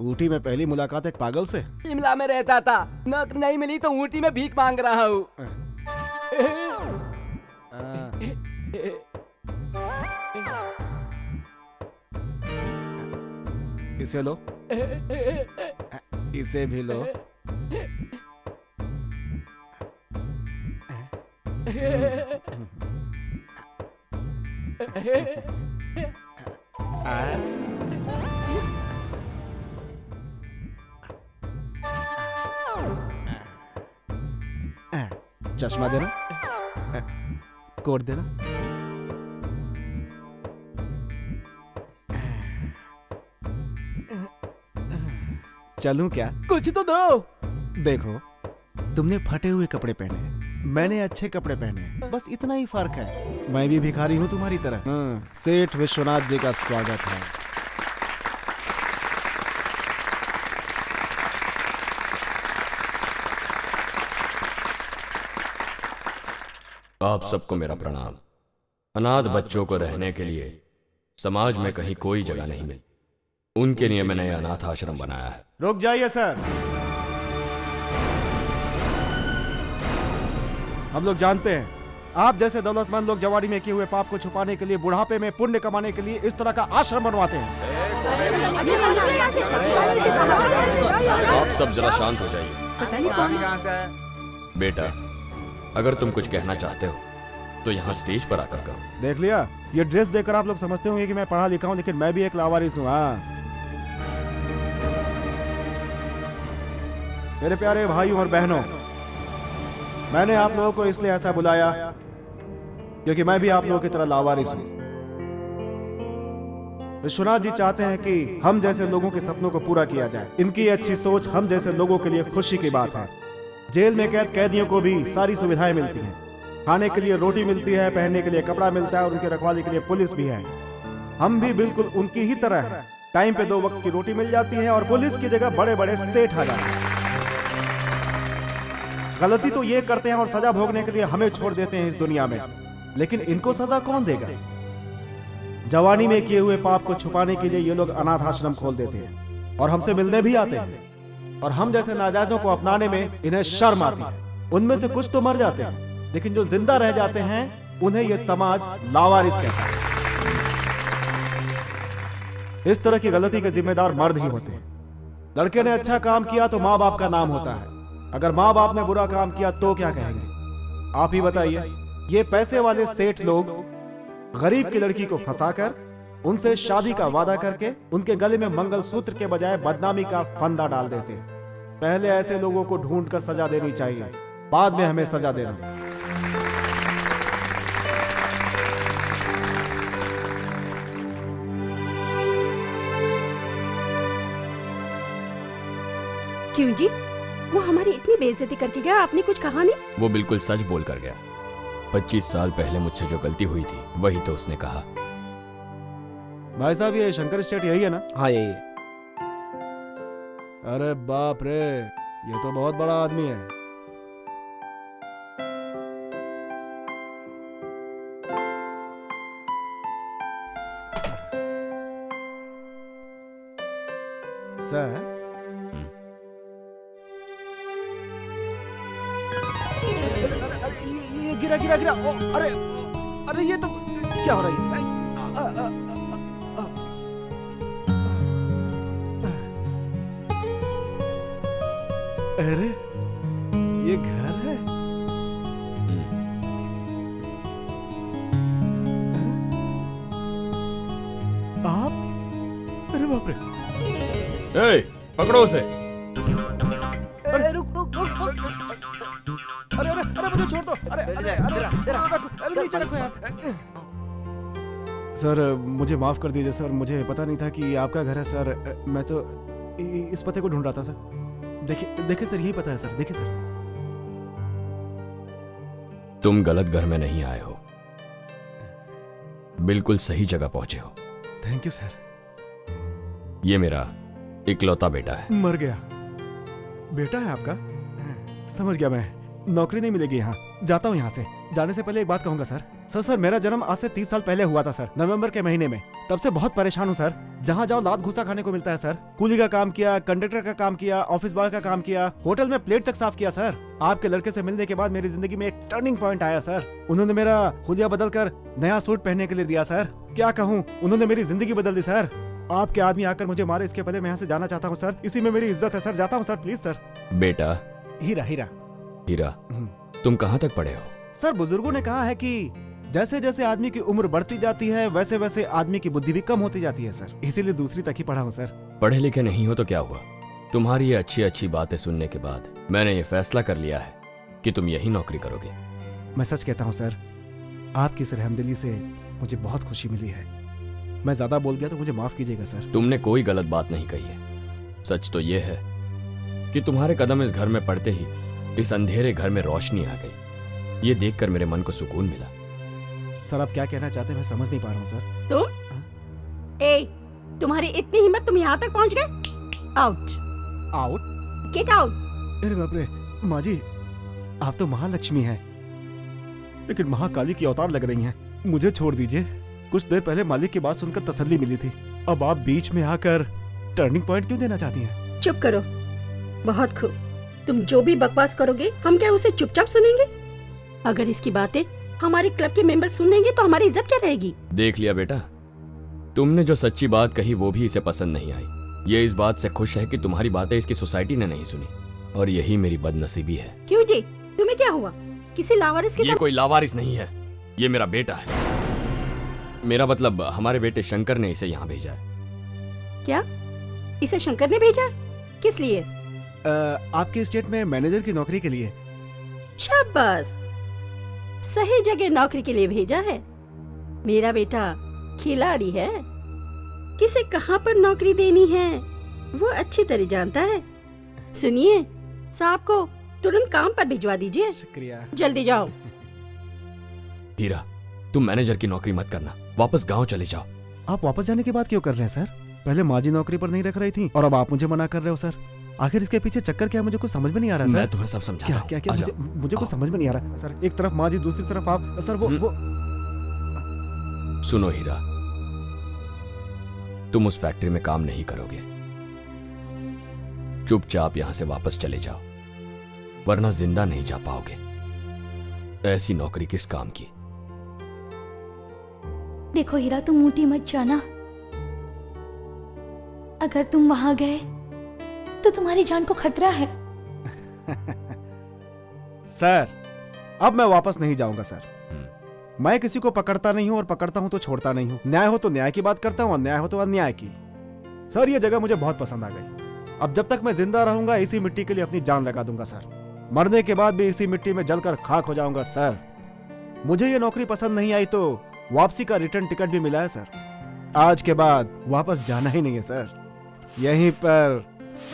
ऊटी में पहली मुलाकात एक पागल से? शिमला में रहता था, नौकरी नहीं मिली तो ऊटी में भीख मांग रहा हूँ। इसे लो, इसे भी लो। चश्मा देना, कोट देना। चलूं क्या? कुछ तो दो। देखो, तुमने फटे हुए कपड़े पहने, मैंने अच्छे कपड़े पहने, बस इतना ही फर्क है। मैं भी भिखारी हूँ तुम्हारी तरह। सेठ विश्वनाथ जी का स्वागत है। आप सबको मेरा प्रणाम। अनाथ बच्चों को रहने के लिए समाज में कहीं कोई जगह नहीं मिलती, उनके लिए मैंने अनाथ आश्रम बनाया है। रुक जाइए सर, हम लोग जानते हैं आप जैसे दौलतमंद लोग जवानी में किए हुए पाप को छुपाने के लिए, बुढ़ापे में पुण्य कमाने के लिए इस तरह का आश्रम बनवाते हैं। आप सब जरा शांत हो जाइए। कहाँ से है? बेटा, अगर तुम कुछ कहना चाहते हो तो यहाँ स्टेज पर आकर कहो। देख लिया, ये ड्रेस देखकर आप लोग समझते होंगे कि मैं पढ़ा लिखा हूँ, लेकिन मैं भी एक लावारिस हूँ। हाँ, मेरे प्यारे भाइयों और बहनों, मैंने आप लोगों को इसलिए ऐसा बुलाया क्योंकि मैं भी आप लोगों की तरह लावारिस हूँ। विश्वनाथ जी चाहते हैं कि हम जैसे लोगों के सपनों को पूरा किया जाए। इनकी अच्छी सोच हम जैसे लोगों के लिए खुशी की बात है। जेल में कैद कैदियों को भी सारी सुविधाएं मिलती हैं। खाने के लिए रोटी मिलती है, पहनने के लिए कपड़ा मिलता है और उनकी रखवाली के लिए पुलिस भी है। हम भी बिल्कुल उनकी ही तरह हैं। टाइम पे 2 वक्त की रोटी मिल जाती है और पुलिस की जगह बड़े बड़े सेठ आ जाते हैं। गलती तो ये करते हैं और सजा भोगने के लिए हमें छोड़ देते हैं इस दुनिया में, लेकिन इनको सजा कौन देगा? जवानी में किए हुए पाप को छुपाने के लिए ये लोग अनाथ आश्रम खोल देते हैं और हमसे मिलने भी आते हैं। और हम जैसे नाजायजों को अपनाने में इन्हें शर्म आती है। उनमें से कुछ तो मर जाते हैं, लेकिन जो जिंदा रह जाते हैं उन्हें यह समाज लावारिस कहता है। इस तरह की गलती के जिम्मेदार मर्द ही होते हैं। लड़के ने अच्छा काम किया तो माँ बाप का नाम होता है, अगर माँ बाप ने बुरा काम किया तो क्या कहेंगे? आप ही बताइए। ये पैसे वाले सेठ लोग गरीब की लड़की को फंसाकर उनसे शादी का वादा करके उनके गले में मंगलसूत्र के बजाय बदनामी का फंदा डाल देते हैं। पहले ऐसे लोगों को ढूंढकर सजा देनी चाहिए, बाद में हमें सजा देना। क्यों जी? वो हमारी इतनी बेइज्जती करके गया, आपने कुछ कहा नहीं? वो बिल्कुल सच बोल कर गया। 25 साल पहले मुझसे जो गलती हुई थी वही तो उसने कहा। भाई साहब ये शंकर स्टेट यही है ना? हाँ यही है। अरे बाप रे, ये तो बहुत बड़ा आदमी है। सर ये गिरा गिरा गिरा। ओ, अरे अरे ये तो क्या हो रहा है? अरे ये घर है? आप? अरे बाप रे। ए, पकड़ो उसे। अरे रुक रुक रुक रुक। अरे अरे अरे मुझे छोड़ दो। अरे अरे अरे नीचे रखो यार। सर मुझे माफ कर दीजिए सर, मुझे पता नहीं था कि आपका घर है सर। मैं तो इस पते को ढूंढ रहा था सर। देखिए देखिए सर, यही पता है सर। देखिए सर, तुम गलत घर में नहीं आए हो, बिल्कुल सही जगह पहुंचे हो। Thank you sir. ये मेरा इकलौता बेटा है। मर गया? बेटा है आपका? समझ गया मैं। नौकरी नहीं मिलेगी यहाँ, जाता हूँ यहाँ से। जाने से पहले एक बात कहूंगा सर। सर मेरा जन्म आज से 30 साल पहले हुआ था सर, नवंबर के महीने में। तब से बहुत परेशान हूँ सर। जहाँ जाओ लात घुसा खाने को मिलता है सर। कूली का काम किया, कंडक्टर का काम किया, ऑफिस बॉय का काम किया, होटल में प्लेट तक साफ किया सर। आपके लड़के से मिलने के बाद मेरी जिंदगी में एक टर्निंग पॉइंट आया सर। उन्होंने मेरा हुलिया बदल कर नया सूट पहनने के लिए दिया सर। क्या कहूँ, उन्होंने मेरी जिंदगी बदल दी सर। आपके आदमी आकर मुझे मारे इसके पहले मैं यहाँ से जाना चाहता हूँ सर। इसी में मेरी इज्जत है सर। जाता हूँ सर, प्लीज सर। बेटा हीरा हीरा हीरा, तुम कहाँ तक पढ़े हो? सर बुजुर्गों ने कहा है कि जैसे जैसे आदमी की उम्र बढ़ती जाती है वैसे वैसे आदमी की बुद्धि भी कम होती जाती है सर, इसीलिए दूसरी तक ही पढ़ा हूँ सर। पढ़े लिखे नहीं हो तो क्या हुआ? तुम्हारी ये अच्छी अच्छी बातें सुनने के बाद मैंने ये फैसला कर लिया है कि तुम यही नौकरी करोगे। मैं सच कहता हूँ सर, आपकी इस रहमदिली से मुझे बहुत खुशी मिली है। मैं ज्यादा बोल गया तो मुझे माफ कीजिएगा सर। तुमने कोई गलत बात नहीं कही है। सच तो ये है कि तुम्हारे कदम इस घर में पड़ते ही इस अंधेरे घर में रोशनी आ गई। ये देखकर मेरे मन को सुकून मिला। सर आप क्या कहना चाहते हैं मैं समझ नहीं पा रहा हूँ सर। तुम? तुम्हारी इतनी हिम्मत, तुम यहाँ तक पहुँच गए? Out out? Get out. अरे बाप रे माँ जी, आप तो महालक्ष्मी हैं, लेकिन महाकाली की अवतार लग रही हैं। मुझे छोड़ दीजिए। कुछ देर पहले मालिक की बात सुनकर तसल्ली मिली थी, अब आप बीच में आकर टर्निंग पॉइंट क्यों देना चाहती हैं? चुप करो। बहुत खूब। तुम जो भी बकवास करोगे हम क्या उसे चुपचाप सुनेंगे? अगर इसकी बातें हमारे क्लब के मेंबर सुन लेंगे तो हमारी इज्जत क्या रहेगी? देख लिया बेटा, तुमने जो सच्ची बात कही वो भी इसे पसंद नहीं आई। ये इस बात से खुश है कि तुम्हारी बातें इसकी सोसाइटी ने नहीं सुनी, और यही मेरी बदनसीबी है। क्यों जी, तुम्हें क्या हुआ? किसी लावारिस के ये कोई लावारिस नहीं है, ये मेरा बेटा है। मेरा मतलब हमारे बेटे शंकर ने इसे यहाँ भेजा है। क्या? इसे शंकर ने भेजा? किस लिए? आपके स्टेट में मैनेजर की नौकरी के लिए। शाबाश, सही जगह नौकरी के लिए भेजा है। मेरा बेटा खिलाड़ी है, किसे कहाँ पर नौकरी देनी है वो अच्छी तरह जानता है। सुनिए, साहब को तुरंत काम पर भिजवा दीजिए। शुक्रिया। जल्दी जाओ। हीरा, तुम मैनेजर की नौकरी मत करना, वापस गांव चले जाओ। आप वापस जाने की बात क्यों कर रहे हैं सर? पहले माँ जी नौकरी पर नहीं रख रही थी और अब आप मुझे मना कर रहे हो सर। आखिर इसके पीछे चक्कर क्या है मुझे कुछ समझ में नहीं आ रहा सर। मैं तुम्हें सब समझा क्या रहा हूं। क्या क्या मुझे कुछ समझ में नहीं आ रहा सर। एक तरफ माँ जी, दूसरी तरफ आप सर। वो सुनो हीरा, तुम उस फैक्ट्री में काम नहीं करोगे। चुपचाप यहां से वापस चले जाओ, वरना जिंदा नहीं जा पाओगे। ऐसी नौकरी किस काम की? देखो हीरा, तुम ऊटी मत जाना। अगर तुम वहां गए तो तुम्हारी जान को खतरा है। सर, अब मैं वापस नहीं जाऊंगा सर। मैं किसी को पकड़ता नहीं हूं और पकड़ता हूं तो छोड़ता नहीं हूं। न्याय हो तो न्याय की बात करता हूं, अन्याय हो तो अन्याय की। सर, ये जगह मुझे बहुत पसंद आ गई। अब जब तक मैं जिंदा रहूंगा इसी मिट्टी के लिए अपनी जान लगा दूंगा सर। मरने के बाद भी इसी मिट्टी में जलकर खाक हो जाऊंगा सर। मुझे ये नौकरी पसंद नहीं आई तो वापसी का रिटर्न टिकट भी मिला है सर। आज के बाद वापस जाना ही नहीं है सर, यहीं पर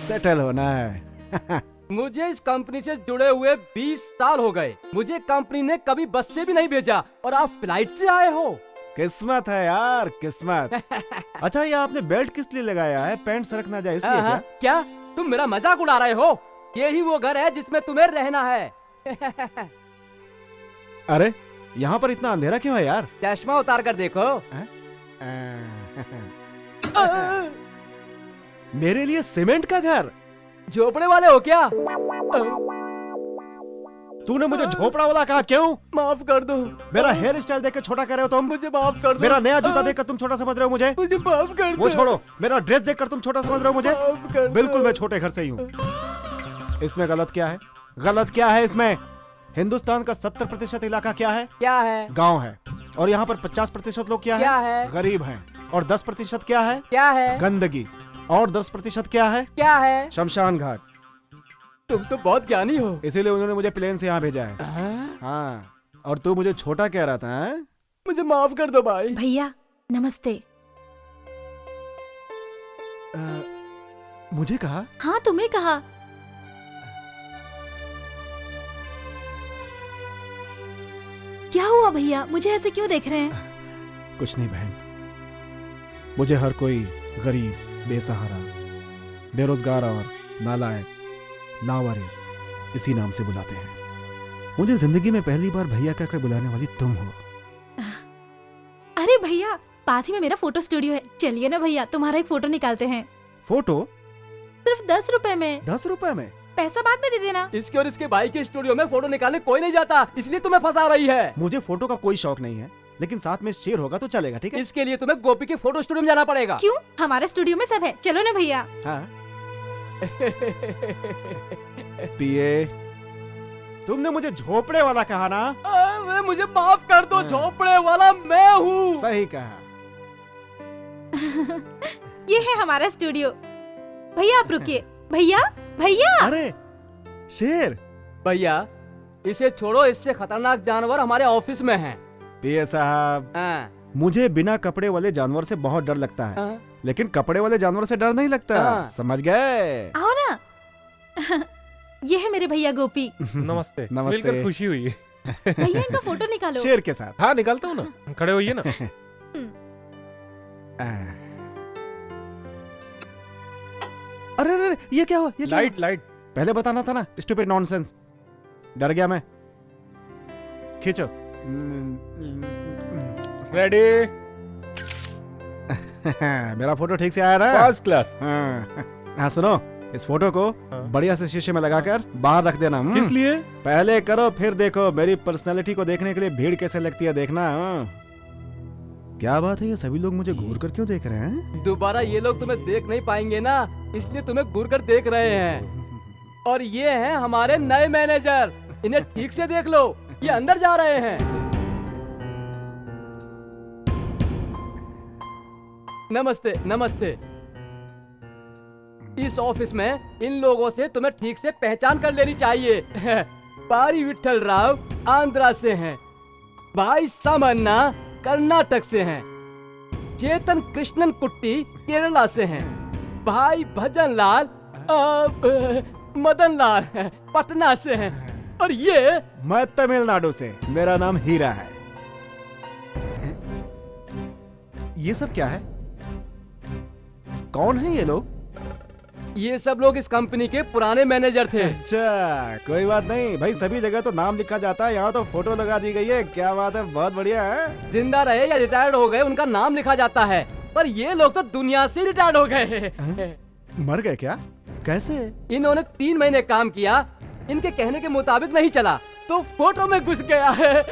सेटल होना है। मुझे इस कंपनी से जुड़े हुए 20 साल हो गए। मुझे कंपनी ने कभी बस से भी नहीं भेजा और आप फ्लाइट से आए हो। किस्मत है यार, किस्मत। अच्छा, ये आपने बेल्ट किस लिए लगाया है? पैंट सरक ना जाए इसलिए क्या? क्या तुम मेरा मजाक उड़ा रहे हो? यही वो घर है जिसमें तुम्हें रहना है। अरे, यहाँ पर इतना अंधेरा क्यों है यार? चश्मा उतार कर देखो। मेरे लिए सीमेंट का घर? झोपड़े वाले हो क्या? तूने मुझे झोपड़ा वाला कहा, क्यों? माफ कर दो। मेरा हेयर स्टाइल देखकर छोटा कर रहे हो तुम? मुझे माफ कर दो। मेरा नया जूता देखकर तुम छोटा समझ रहे हो मुझे? मुझे माफ कर दो। वो छोड़ो, मेरा ड्रेस देखकर तुम छोटा समझ रहे हो मुझे? माफ कर दो। बिल्कुल मैं छोटे घर से ही हूँ। इसमें गलत क्या है? गलत क्या है इसमें? हिंदुस्तान का 70% इलाका क्या है? क्या है? गांव है। और यहाँ पर 50% लोग क्या है? गरीब हैं। और 10% क्या है? क्या है? गंदगी। और 10% क्या है? क्या है? शमशान घाट। तुम तो बहुत ज्ञानी हो। इसीलिए उन्होंने मुझे प्लेन से यहाँ भेजा है। हाँ, और तू मुझे छोटा कह रहा था है? मुझे माफ कर दो भाई। भैया नमस्ते। मुझे कहा? हाँ, तुम्हें कहा। क्या हुआ भैया, मुझे ऐसे क्यों देख रहे हैं? कुछ नहीं बहन, मुझे हर कोई गरीब, बेसहारा, बेरोजगार और नालायक, लावारिस इसी नाम से बुलाते हैं। मुझे जिंदगी में पहली बार भैया कहकर बुलाने वाली तुम हो। अरे भैया, पास ही में मेरा फोटो स्टूडियो है, चलिए ना भैया, तुम्हारा एक फोटो निकालते हैं। फोटो? सिर्फ 10 रुपए में। 10 रुपए में? पैसा बाद में दे देना। इसके और इसके भाई के स्टूडियो में फोटो निकालने कोई नहीं जाता, इसलिए तुम्हें फंसा रही है। मुझे फोटो का कोई शौक नहीं है, लेकिन साथ में शेर होगा तो चलेगा, ठीक है? इसके लिए तुम्हें गोपी के फोटो स्टूडियो में जाना पड़ेगा। क्यों? हमारे स्टूडियो में सब है, चलो ना भैया। हाँ। पिए, तुमने मुझे झोपड़े वाला कहा ना? अरे मुझे माफ कर दो, झोपड़े वाला मैं हूँ। सही कहा। ये है हमारा स्टूडियो। भैया आप रुकिए। भैया, भैया। अरे शेर। भैया इसे छोड़ो, इससे खतरनाक जानवर हमारे ऑफिस में है। पिए साहब, मुझे बिना कपड़े वाले जानवर से बहुत डर लगता है, लेकिन कपड़े वाले जानवर से डर नहीं लगता। समझ गए? आओ ना। ये है मेरे भैया गोपी। नमस्ते। नमस्ते। मिलकर खुशी हुई। भैया इनका फोटो निकालो। शेर के साथ। हाँ निकालता हूँ ना, खड़े होइए ना। अरे अरे ये क्या हुआ? ये क्या लाइट हुआ? लाइट पहले बताना था ना। Stupid nonsense. डर गया मैं। खींचो। रेडी। मेरा फोटो ठीक से आया ना? First class. हाँ सुनो, इस फोटो को बढ़िया से शीशे में लगाकर बाहर रख देना। किस लिए? पहले करो फिर देखो। मेरी पर्सनालिटी को देखने के लिए भीड़ कैसे लगती है देखना। क्या बात है, ये सभी लोग मुझे घूर कर क्यों देख रहे हैं? दोबारा ये लोग तुम्हें देख नहीं पाएंगे ना, इसलिए तुम्हें घूर कर देख रहे हैं। और ये हैं हमारे नए मैनेजर, इन्हें ठीक से देख लो, ये अंदर जा रहे हैं। नमस्ते नमस्ते। इस ऑफिस में इन लोगों से तुम्हें ठीक से पहचान कर लेनी चाहिए। पारी विट्ठल राव आंध्रा से हैं, भाई सामन्ना कर्नाटक से हैं, चेतन कृष्णन कुट्टी केरला से हैं, भाई भजन लाल मदन लाल पटना से हैं, और ये मैं तमिलनाडु से। मेरा नाम हीरा है। ये सब क्या है? कौन है ये लोग? ये सब लोग इस कंपनी के पुराने मैनेजर थे। अच्छा, कोई बात नहीं भाई, सभी जगह तो नाम लिखा जाता है, यहाँ तो फोटो लगा दी गई है। क्या बात है, बहुत बढ़िया है। जिंदा रहे या रिटायर्ड हो गए उनका नाम लिखा जाता है, पर ये लोग तो दुनिया से रिटायर्ड हो गए। मर गए क्या? कैसे? इन्होंने 3 महीने काम किया, इनके कहने के मुताबिक नहीं चला तो फोटो में घुस गया है।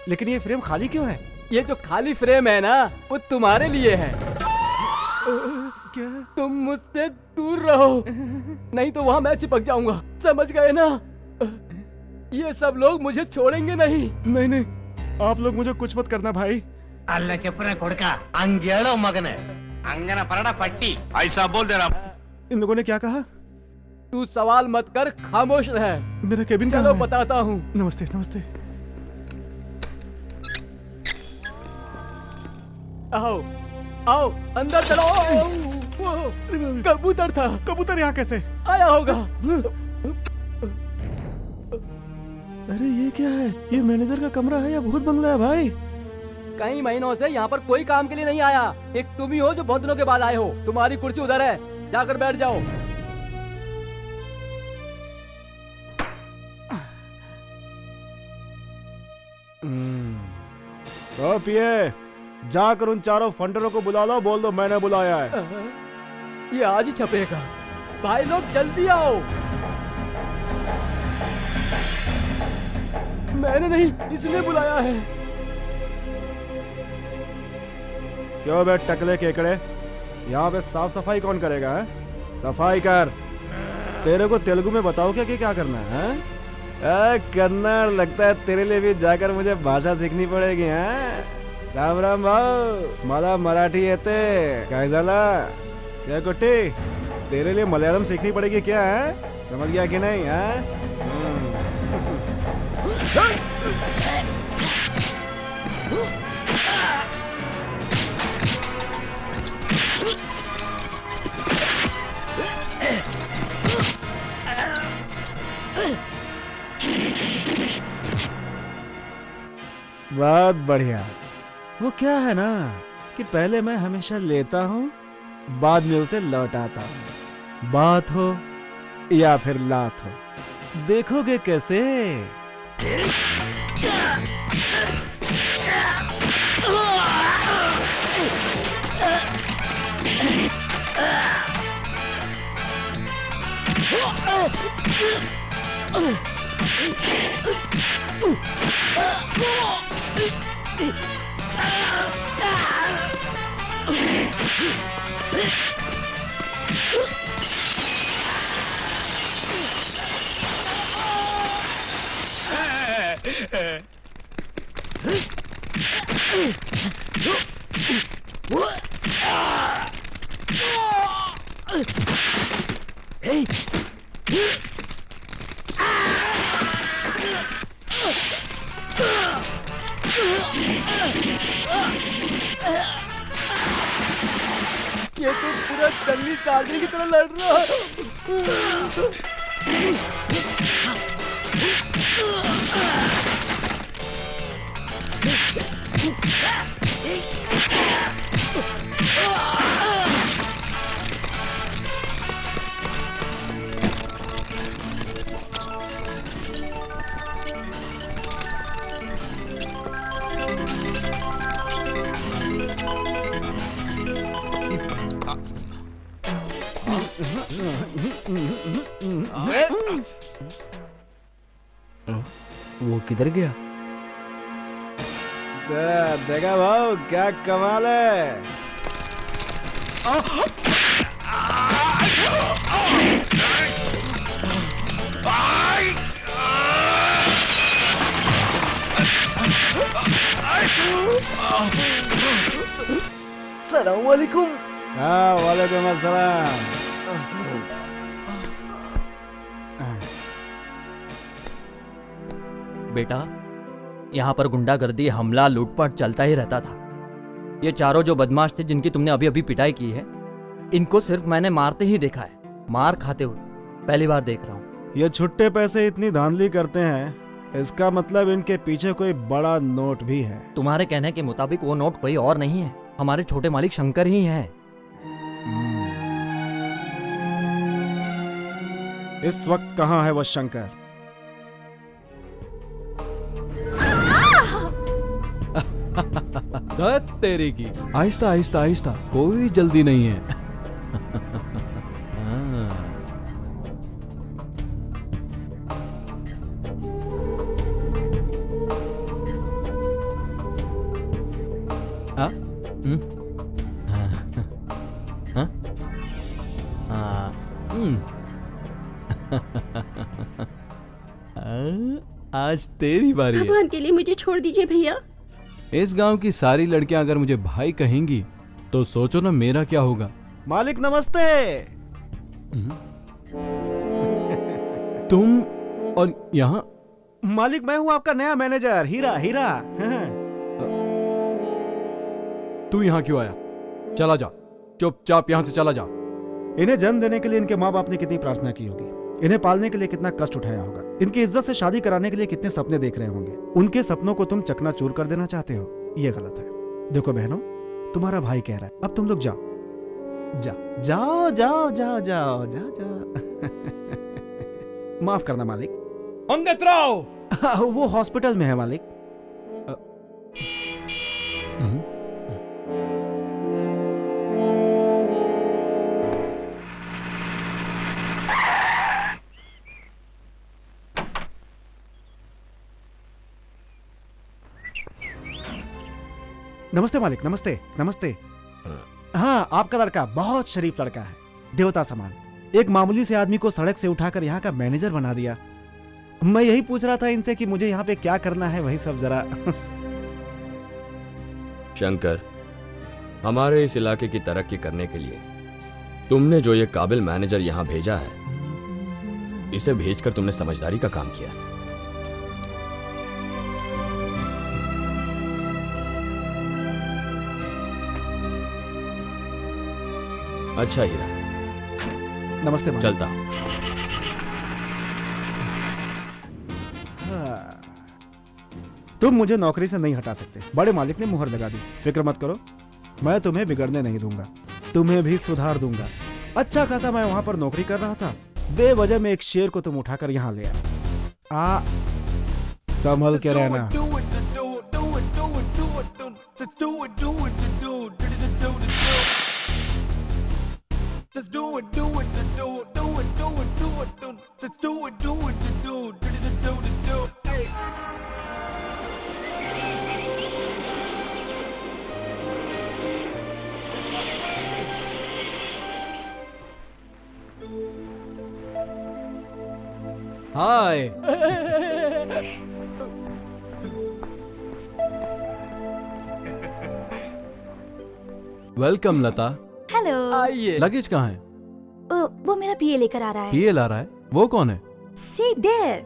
लेकिन ये फ्रेम खाली क्यों है? ये जो खाली फ्रेम है ना वो तुम्हारे लिए है। क्या? तुम मुझसे दूर रहो, नहीं तो वहाँ मैं चिपक जाऊंगा, समझ गए ना? ये सब लोग मुझे छोड़ेंगे नहीं। नहीं नहीं, आप लोग मुझे कुछ मत करना भाई। अल्लाह चुपना कोड़का अंगेड़ो मगने अंगना परड़ा पट्टी ऐसा बोल दे रहा। इन लोगों ने क्या कहा? तू सवाल मत कर, खामोश रह। मेरा केबिन चलो कहाँ है? बताता हूँ। नमस्ते नमस्ते। आओ आओ अंदर चलो। कबूतर था। कबूतर यहाँ कैसे आया होगा? अरे ये क्या है? ये मैनेजर का कमरा है या भूत बंगला है भाई? कई महीनों से यहाँ पर कोई काम के लिए नहीं आया। एक तुम ही हो जो बहुत दिनों के बाद आए हो। तुम्हारी कुर्सी उधर है, जाकर बैठ जाओ। तो पिए जाकर उन चारों फंडरों को बुला लो, बोल दो मैंने बुलाया है। ये आज ही छपेगा। भाई लोग जल्दी आओ। मैंने नहीं, इसने बुलाया है। क्यों बे टकले केकड़े, यहाँ पे साफ सफाई कौन करेगा है? सफाई कर। तेरे को तेलुगु में बताओ क्या कि क्या करना है? कन्नड़, लगता है तेरे लिए भी जाकर मुझे भाषा सीखनी पड़ेगी। हैं? राम राम भाऊ, मला मराठी येते काय झाला? क्या कुट्टी, तेरे लिए मलयालम सीखनी पड़ेगी क्या है? समझ गया कि नहीं? है बहुत बढ़िया। वो क्या है ना कि पहले मैं हमेशा लेता हूँ, बाद में उसे लौटाता हूँ। बात हो या फिर लात हो, देखोगे कैसे? ये तो पूरा जंगली टार्जन की तरह लड़ रहा है। वो किधर गया? देखा भाऊ, क्या कमाल है। सलाम वालेकुम। हाँ वालेकुम अस्सलाम। बेटा, यहाँ पर गुंडागर्दी, हमला, लूटपाट चलता ही रहता था। ये चारों जो बदमाश थे जिनकी तुमने अभी अभी पिटाई की है, इनको सिर्फ मैंने मारते ही देखा है, मार खाते हुए पहली बार देख रहा हूँ। ये छुट्टे पैसे इतनी धांधली करते हैं, इसका मतलब इनके पीछे कोई बड़ा नोट भी है। तुम्हारे कहने के मुताबिक वो नोट कोई और नहीं है, हमारे छोटे मालिक शंकर ही हैं। इस वक्त कहाँ है वो शंकर? तेरे की आहिस्ता आहिस्ता आहिस्ता, कोई जल्दी नहीं है। आज तेरी बारी है। भगवान के लिए मुझे छोड़ दीजिए भैया। इस गांव की सारी लड़कियां अगर मुझे भाई कहेंगी तो सोचो ना मेरा क्या होगा। मालिक नमस्ते। तुम और यहाँ? मालिक मैं हूँ आपका नया मैनेजर हीरा। हीरा तू यहाँ क्यों आया? चला जा, चुपचाप यहाँ से चला जा। इन्हें जन्म देने के लिए इनके माँ बाप ने कितनी प्रार्थना की होगी, इन्हें पालने के लिए कितना कष्ट उठाया होगा, इनकी इज्जत से शादी कराने के लिए कितने सपने देख रहे होंगे। उनके सपनों को तुम चकनाचूर कर देना चाहते हो, ये गलत है। देखो बहनों, तुम्हारा भाई कह रहा है, अब तुम लोग जाओ जाओ जाओ जाओ जाओ जाओ जाओ जाओ। माफ करना मालिक। अंगत राव वो हॉस्पिटल में है मालिक। नमस्ते मालिक, नमस्ते नमस्ते। हाँ, आपका लड़का बहुत शरीफ लड़का है, देवता समान। एक मामूली से आदमी को सड़क से उठाकर यहाँ का मैनेजर बना दिया। मैं यही पूछ रहा था इनसे कि मुझे यहाँ पे क्या करना है, वही सब जरा। शंकर, हमारे इस इलाके की तरक्की करने के लिए तुमने जो ये काबिल मैनेजर यहाँ भेजा है, इसे भेजकर तुमने समझदारी का काम किया। अच्छा हीरा, नमस्ते मालिक। चलता हूं। तुम मुझे नौकरी से नहीं हटा सकते, बड़े मालिक ने मुहर लगा दी। फिक्र मत करो, मैं तुम्हें बिगड़ने नहीं दूंगा, तुम्हें भी सुधार दूंगा। अच्छा खासा मैं वहां पर नौकरी कर रहा था, बेवजह में एक शेर को तुम उठाकर यहाँ ले आ। संभल के रहना। Just do it, do it, do it, do it, do it, do it, do it. Just do it, do it, do it, do it, do it. Hey. Hi. Welcome Lata. Hello. आइए। Luggage कहाँ है? वो मेरा पीए लेकर आ रहा है। पीए ला रहा है? वो कौन है? See there.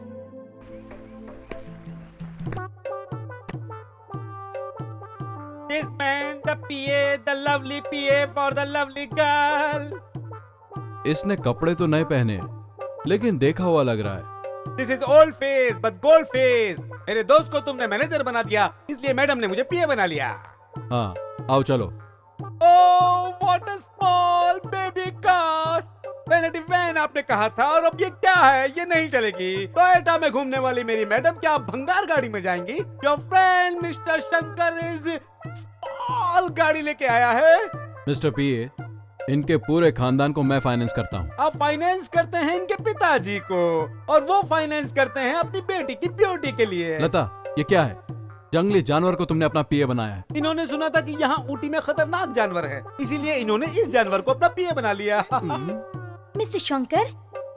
This man, the PA, the lovely PA for the lovely girl. इसने कपड़े तो नए पहने हैं, लेकिन देखा हुआ लग रहा है। This is old face, but gold face. मेरे दोस्त को तुमने मैनेजर बना दिया, इसलिए मैडम ने मुझे पीए बना लिया। हाँ, आओ चलो। Oh, what a small baby car. Vanity van आपने कहा था, और अब ये क्या है? ये नहीं चलेगी। टोयोटा में घूमने वाली मेरी मैडम क्या आप भंगार गाड़ी में जाएंगी? Your friend mister Shankar is small गाड़ी लेके आया है। मिस्टर पीए, इनके पूरे खानदान को मैं फाइनेंस करता हूँ। आप फाइनेंस करते हैं इनके पिताजी को, और वो फाइनेंस करते हैं अपनी बेटी की ब्यूटी के लिए। लता, ये क्या है? जंगली जानवर को तुमने अपना पीए बनाया है। इन्होंने सुना था कि यहाँ ऊटी में खतरनाक जानवर है, इसीलिए इन्होंने इस जानवर को अपना पीए बना लिया। मिस्टर शंकर,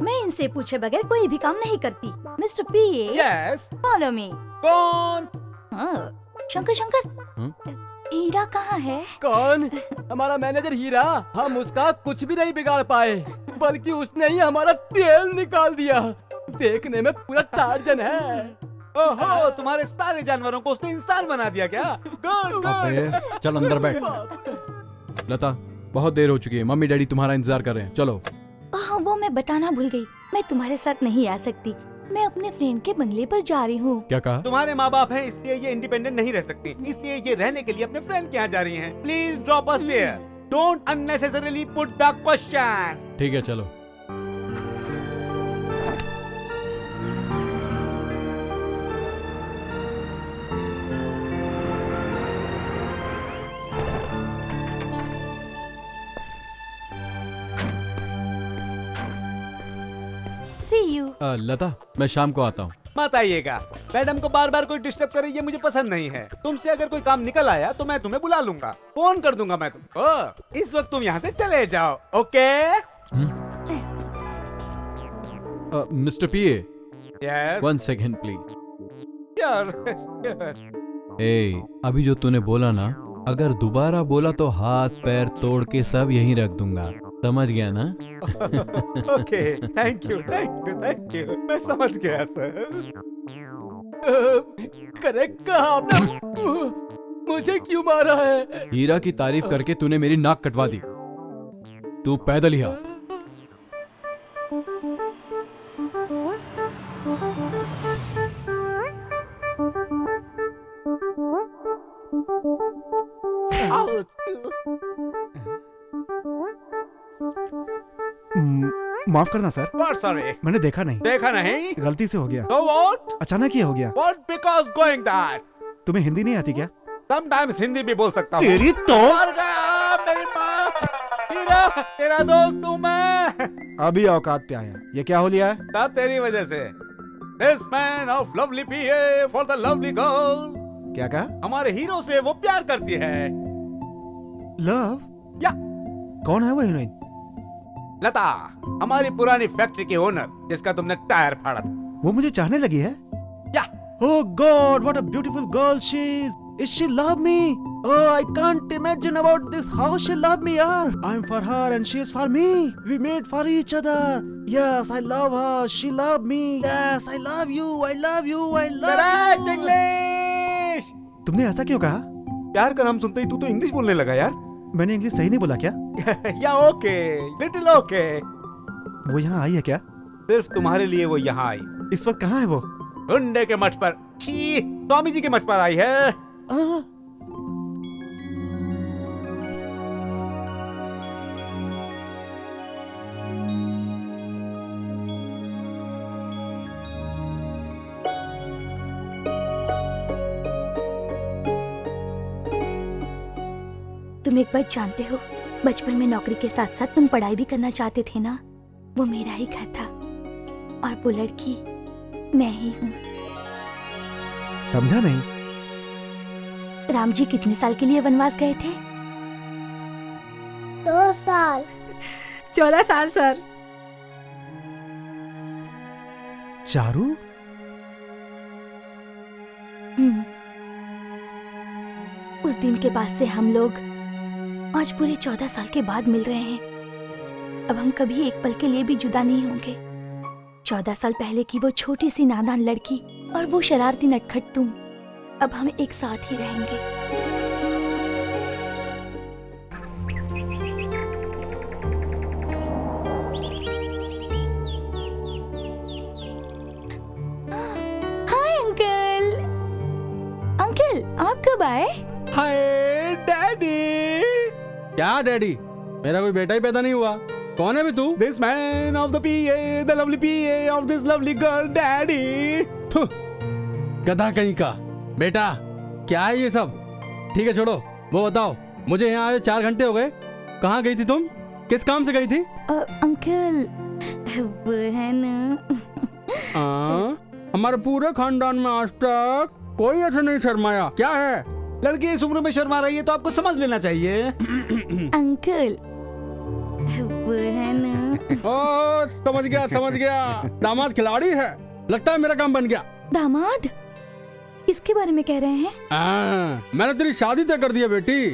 मैं इनसे पूछे बगैर कोई भी काम नहीं करती। मिस्टर पीए, यस, फॉलो मी। कौन? शंकर शंकर, हीरा कहाँ है? कौन? हमारा मैनेजर हीरा। हम उसका कुछ भी नहीं बिगाड़ पाए, बल्कि उसने ही हमारा तेल निकाल दिया। देखने में पूरा टार्जन है। ओहो, तुम्हारे सारे जानवरों को उसने इंसान बना दिया क्या? Good good. चल अंदर बैठ। लता, बहुत देर हो चुकी है, मम्मी डैडी तुम्हारा इंतजार कर रहे हैं, चलो। वो मैं बताना भूल गई, मैं तुम्हारे साथ नहीं आ सकती। मैं अपने फ्रेंड के बंगले पर जा रही हूँ। क्या कहा? तुम्हारे माँ बाप हैं, इसलिए ये इंडिपेंडेंट नहीं रह सकती, इसलिए ये रहने के लिए अपने फ्रेंड के यहाँ जा रही हैं। Please drop us there. Don't unnecessarily put the question. ठीक है, चलो। See you. लता, मैं शाम को आता हूँ। मत आइएगा, मैडम को बार बार कोई डिस्टर्ब करे ये मुझे पसंद नहीं है। तुमसे अगर कोई काम निकल आया तो मैं तुम्हें बुला लूंगा, फोन कर दूंगा मैं तुमको। इस वक्त तुम यहाँ से चले जाओ, okay? Mister PA, yes 1 second please. यार ए, अभी जो तूने बोला ना, अगर दोबारा बोला तो हाथ पैर तोड़ के सब यहीं रख दूंगा, समझ गया ना? Okay, thank you thank you, मैं समझ गया सर। करेक्ट कहा आपने। मुझे क्यों मारा है? हीरा की तारीफ करके तूने मेरी नाक कटवा दी। तू पैदल ही आ। माफ करना सर, सॉरी, मैंने देखा नहीं, देखा नहीं, गलती से हो गया। तो व्हाट अचानक ही हो गया। What because going that. तुम्हें हिंदी नहीं आती क्या? समटाइम्स हिंदी भी बोल सकता हूँ। तेरी तो मर गया मेरी माँ। हीरा तेरा दोस्त हूँ मैं। अभी औकात पे आया। ये क्या हो लिया है? सब तेरी वजह से। This man of lovely PA for the lovely girl। क्या कहा? हमारे हीरो से वो प्यार करती है। लव? या कौन है वो हीरोइन? लता, हमारी पुरानी फैक्ट्री की ओनर, जिसका तुमने टायर फाड़ा था। वो मुझे चाहने लगी है? या Oh God, what a beautiful girl she is. Is she love me? Oh, I can't imagine about this. How she love me, yaar. I'm for her and she is for me. We made for each other. Yes, I love her. She love me. Yes, I love you. I love you. I love Correct you. English। तुमने ऐसा क्यों कहा? प्यार का नाम सुनते ही तू तो इंग्लिश बोलने लगा यार। मैंने इंग्लिश सही नहीं बोला क्या? या ओके, लिटिल ओके। वो यहाँ आई है क्या? सिर्फ तुम्हारे लिए वो यहाँ आई। इस वक्त कहाँ है वो? गुंडे के मठ पर, छी, स्वामी जी के मठ पर आई है। तुम एक बात जानते हो, बचपन में नौकरी के साथ साथ तुम पढ़ाई भी करना चाहते थे ना? वो मेरा ही घर था और वो लड़की मैं ही हूँ। समझा नहीं। राम जी कितने साल के लिए वनवास गए थे? 2 साल। 14 साल सर। चारू? उस दिन के बाद से हम लोग आज पूरे 14 साल के बाद मिल रहे हैं। अब हम कभी एक पल के लिए भी जुदा नहीं होंगे। 14 साल पहले की वो छोटी सी नादान लड़की और वो शरारती नटखट तुम, अब हम एक साथ ही रहेंगे। Hi uncle. अंकल आप कब आए? हाय डैडी। क्या डैडी? मेरा कोई बेटा ही पैदा नहीं हुआ। कौन है भी तू? This man of the PA, the lovely PA of this lovely girl, daddy। गधा कहीं का बेटा। क्या है ये सब? ठीक है छोड़ो, वो बताओ, मुझे यहाँ आए 4 घंटे हो गए। कहाँ गई थी तुम? किस काम से गई थी? अंकल वो है ना, हमारे पूरे खानदान में आज तक कोई ऐसा नहीं शर्माया। क्या है? लड़की इस उम्र में शर्मा रही है तो आपको समझ लेना चाहिए। अंकल वो है ना। ओ, समझ गया। दामाद खिलाड़ी है। लगता है मेरा काम बन गया। दामाद? किसके बारे में कह रहे हैं? मैंने तेरी शादी तय कर दी है बेटी।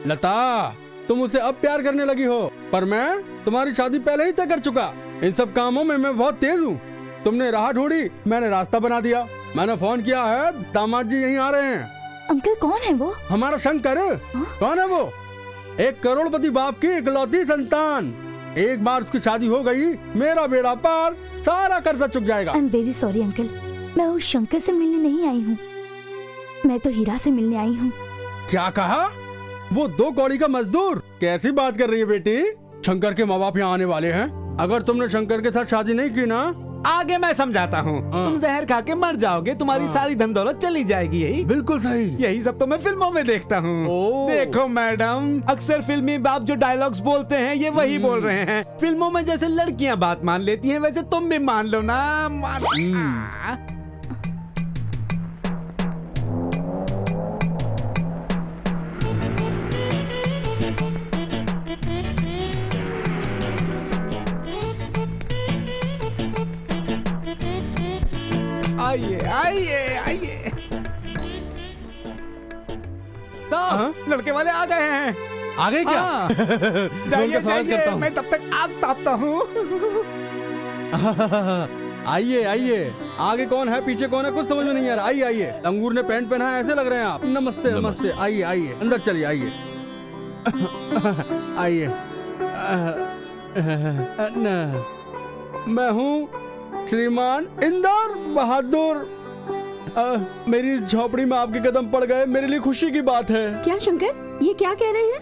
लता, तुम उसे अब प्यार करने लगी हो, पर मैं तुम्हारी शादी पहले ही तय कर चुका। इन सब कामों में मैं बहुत तेज हूँ। तुमने राह ढूंढी, मैंने रास्ता बना दिया। मैंने फोन किया है, दामाद जी यहीं आ रहे हैं। अंकल कौन है वो? हमारा शंकर। कौन है वो? 1 करोड़पति बाप की इकलौती संतान। एक बार उसकी शादी हो गई, मेरा बेड़ा पार, सारा कर्जा चुक जाएगा। I am very sorry uncle, मैं उस शंकर से मिलने नहीं आई हूँ, मैं तो हीरा से मिलने आई हूँ। क्या कहा? वो 2 कौड़ी का मजदूर? कैसी बात कर रही है बेटी? शंकर के माँ बाप यहाँ आने वाले हैं। अगर तुमने शंकर के साथ शादी नहीं की ना, आगे मैं समझाता हूँ। तुम जहर खा के मर जाओगे, तुम्हारी सारी धन दौलत चली जाएगी। यही बिल्कुल सही। यही सब तो मैं फिल्मों में देखता हूँ। देखो मैडम, अक्सर फिल्मी बाप जो डायलॉग्स बोलते हैं ये वही बोल रहे हैं। फिल्मों में जैसे लड़कियाँ बात मान लेती हैं, वैसे तुम भी मान लो ना। आइए आइए आइए। तो लड़के वाले आ गए हैं। आ गए क्या? हाँ। मैं जाइए उनका स्वागत करता जाइए, हूँ। मैं तब तक आग तापता हूँ। आइए आइए। आगे कौन है पीछे कौन है कुछ समझ में नहीं आ रहा। आइए आइए। अंगूर ने पैंट पहना है ऐसे लग रहे हैं आप। नमस्ते नमस्ते। आइए आइए अंदर चलिए आइए। आइए। मैं हूँ श्रीमान इंदर बहादुर। मेरी इस झोपड़ी में आपके कदम पड़ गए मेरे लिए खुशी की बात है। क्या शंकर, ये क्या कह रहे हैं?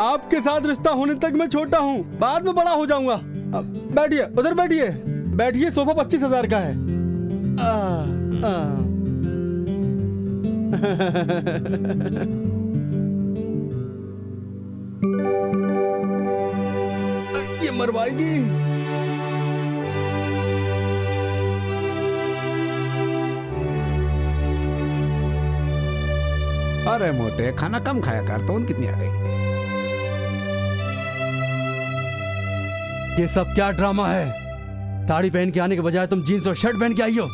आपके साथ रिश्ता होने तक मैं छोटा हूँ, बाद में बड़ा हो जाऊंगा। बैठिए उधर बैठिए। बैठिए, सोफा 25,000 का है। ये मरवाएगी। अरे मोटे, खाना कम खाया कर। तो कितनी आ गई? ये सब क्या ड्रामा है? साड़ी पहन के आने के बजाय तुम जीन्स और शर्ट पहन के आई हो।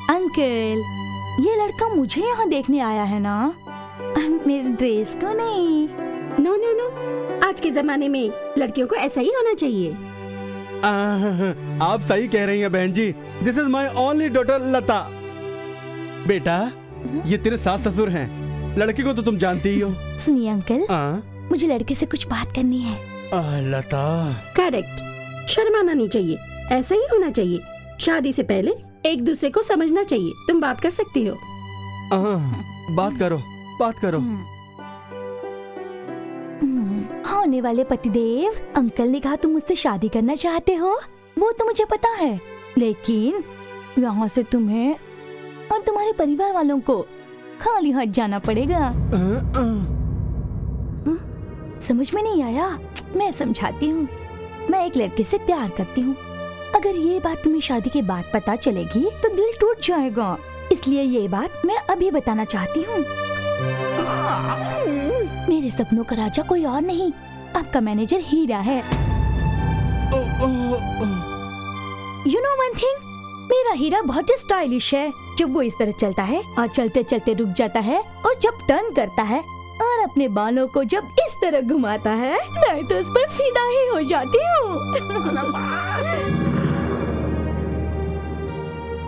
अंकल, ये लड़का मुझे यहाँ देखने आया है ना, मेरे ड्रेस को नहीं। नो नो नो, आज के जमाने में लड़कियों को ऐसा ही होना चाहिए। आप सही कह रही हैं बहन जी। This is my only daughter Lata. बेटा, ये तेरे सास ससुर हैं। लड़की को तो तुम जानती ही हो। सुनिए अंकल, मुझे लड़के से कुछ बात करनी है। लता। करेक्ट, शर्माना नहीं चाहिए, ऐसा ही होना चाहिए। शादी से पहले एक दूसरे को समझना चाहिए। तुम बात कर सकती हो। बात करो, बात करो। होने वाले पतिदेव, अंकल ने कहा तुम मुझसे शादी करना चाहते हो, वो तो मुझे पता है, लेकिन यहाँ से तुम्हें और तुम्हारे परिवार वालों को खाली हाथ जाना पड़ेगा। समझ में नहीं आया? मैं समझाती हूँ। मैं एक लड़के से प्यार करती हूँ। अगर ये बात तुम्हें शादी के बाद पता चलेगी तो दिल टूट जाएगा, इसलिए ये बात मैं अभी बताना चाहती हूँ। मेरे सपनों का राजा कोई और नहीं, आपका मैनेजर हीरा है। यू नो वन थिंग, मेरा हीरा बहुत ही स्टाइलिश है। जब वो इस तरह चलता है और चलते चलते रुक जाता है, और जब टर्न करता है और अपने बालों को जब इस तरह घुमाता है, मैं तो उस पर फिदा ही हो जाती हूँ।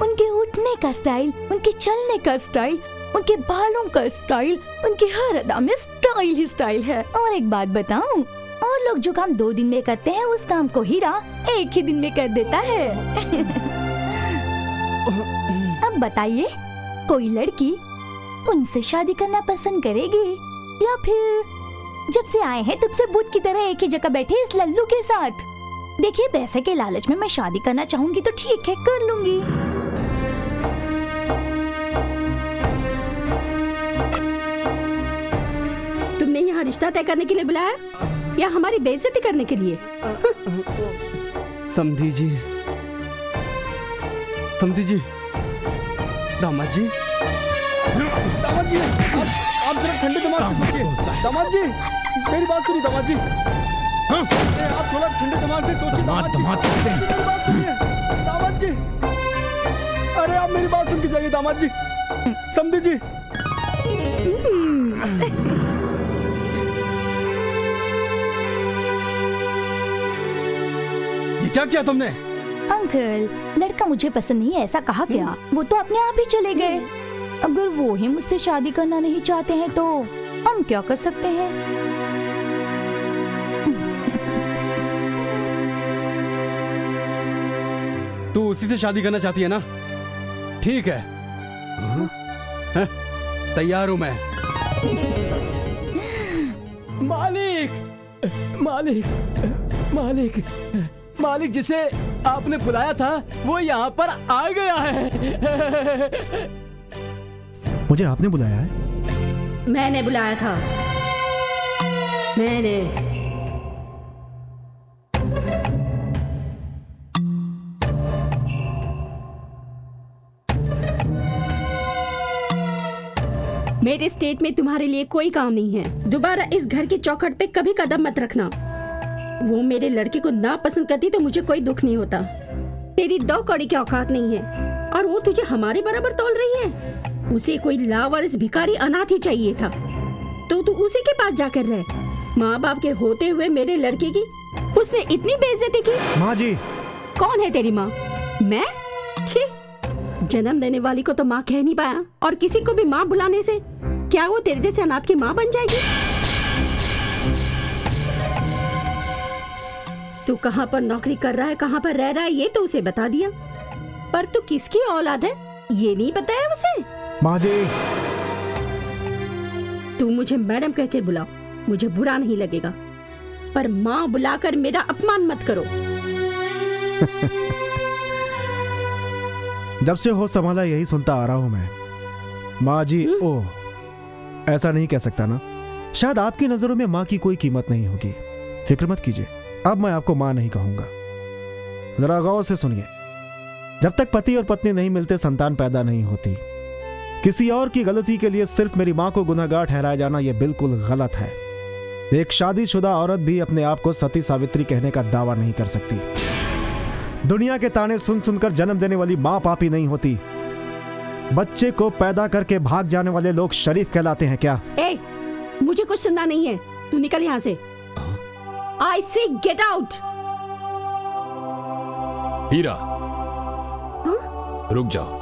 उनके उठने का स्टाइल, उनके चलने का स्टाइल, उनके बालों का स्टाइल, उनकी हर अदा में स्टाइल ही स्टाइल है। और एक बात बताऊं, और लोग जो काम 2 दिन में करते हैं, उस काम को हीरा 1 ही दिन में कर देता है। अब बताइए, कोई लड़की उनसे शादी करना पसंद करेगी या फिर जब से आए हैं तब से भूत की तरह एक ही जगह बैठे इस लल्लू के साथ? देखिए, पैसे के लालच में मैं शादी करना चाहूंगी तो ठीक है, कर लूंगी। तुमने यहाँ रिश्ता तय करने के लिए बुलाया या हमारी बेइज्जती करने के लिए? समधी जी, समधी जी, दामाद जी, दामाद जी, आप जरा ठंडे दिमाग से सोचिए। दामाद जी, मेरी बात सुनिए दामाद जी। आप थोड़ा ठंडे दिमाग से सोचिए दामाद जी। मेरी बात सुनिए दामाद जी। अरे आप मेरी बात सुन के जाइए दामाद जी। समधी जी। ये क्या किया तुमने? अंकल, लड़का मुझे पसंद नहीं है ऐसा कहा क्या? वो तो अपने आप ही चले गए। अगर वो ही मुझसे शादी करना नहीं चाहते हैं तो हम क्या कर सकते हैं? तू उसी से शादी करना चाहती है ना? ठीक है, तैयार हूं मैं। मालिक, मालिक, मालिक, मालिक, जिसे आपने बुलाया था वो यहाँ पर आ गया है। मुझे आपने बुलाया है? मैंने बुलाया था, मैंने। मेरे स्टेट में तुम्हारे लिए कोई काम नहीं है। दोबारा इस घर की चौखट पे कभी कदम मत रखना। वो मेरे लड़के को ना पसंद करती तो मुझे कोई दुख नहीं होता, तेरी 2 कौड़ी की औकात नहीं है और वो तुझे हमारे बराबर तौल रही है। उसे कोई लावारिस भिखारी अनाथ ही चाहिए था, तो तू उसी के पास जाकर रह। माँ बाप के होते हुए मेरे लड़के की उसने इतनी बेइज्जती की। माँ जी। कौन है तेरी माँ? मैं? छी, जन्म देने वाली को तो माँ कह नहीं पाया और किसी को भी माँ बुलाने से क्या वो तेरे जैसे अनाथ की माँ बन जाएगी? तू कहाँ पर नौकरी कर रहा है, कहाँ पर रह रहा है, ये तो उसे बता दिया, पर तू किसकी औलाद है ये नहीं बताया उसे। माँ जी। तू मुझे मैडम कह के बुलाओ, मुझे बुरा नहीं लगेगा, पर माँ बुलाकर मेरा अपमान मत करो। जब से होश संभाला यही सुनता आ रहा हूं मैं। माँ जी। ओह, ऐसा नहीं कह सकता ना। शायद आपकी नजरों में माँ की कोई कीमत नहीं होगी। फिक्र मत कीजिए, अब मैं आपको माँ नहीं कहूंगा। जरा गौर से सुनिए। जब तक पति और पत्नी नहीं मिलते संतान पैदा नहीं होती। किसी और की गलती के लिए सिर्फ मेरी माँ को गुनहगार ठहराया जाना यह बिल्कुल गलत है। एक शादीशुदा औरत भी अपने आप को सती सावित्री कहने का दावा नहीं कर सकती। दुनिया के ताने सुन सुनकर जन्म देने वाली माँ पापी नहीं होती। बच्चे को पैदा करके भाग जाने वाले लोग शरीफ कहलाते हैं क्या? ए, मुझे कुछ सुनना नहीं है, तू निकल यहाँ से। I say get out। हीरा, रुक जाओ।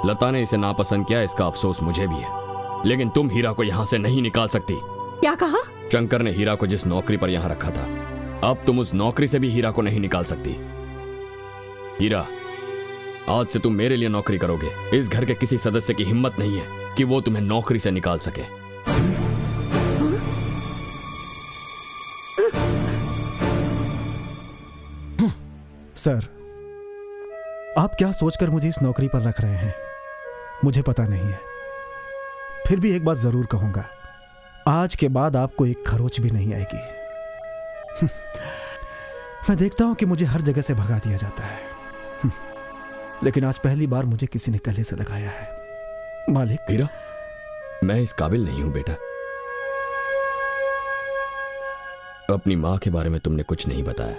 लता ने इसे नापसंद किया, इसका अफसोस मुझे भी है, लेकिन तुम हीरा को यहाँ से नहीं निकाल सकती। क्या कहा? शंकर ने हीरा को जिस नौकरी पर यहाँ रखा था, अब तुम उस नौकरी से भी हीरा को नहीं निकाल सकती। हीरा, आज से तुम मेरे लिए नौकरी करोगे। इस घर के किसी सदस्य की हिम्मत नहीं है कि वो तुम्हें नौकरी से निकाल सके। सर, आप क्या सोचकर मुझे इस नौकरी पर रख रहे हैं मुझे पता नहीं है। फिर भी एक बात जरूर कहूंगा, आज के बाद आपको एक खरोच भी नहीं आएगी। मैं देखता हूं कि मुझे हर जगह से भगा दिया जाता है, लेकिन आज पहली बार मुझे किसी ने गले से लगाया है। मालिक। हीरा, मैं इस काबिल नहीं हूं बेटा। अपनी मां के बारे में तुमने कुछ नहीं बताया,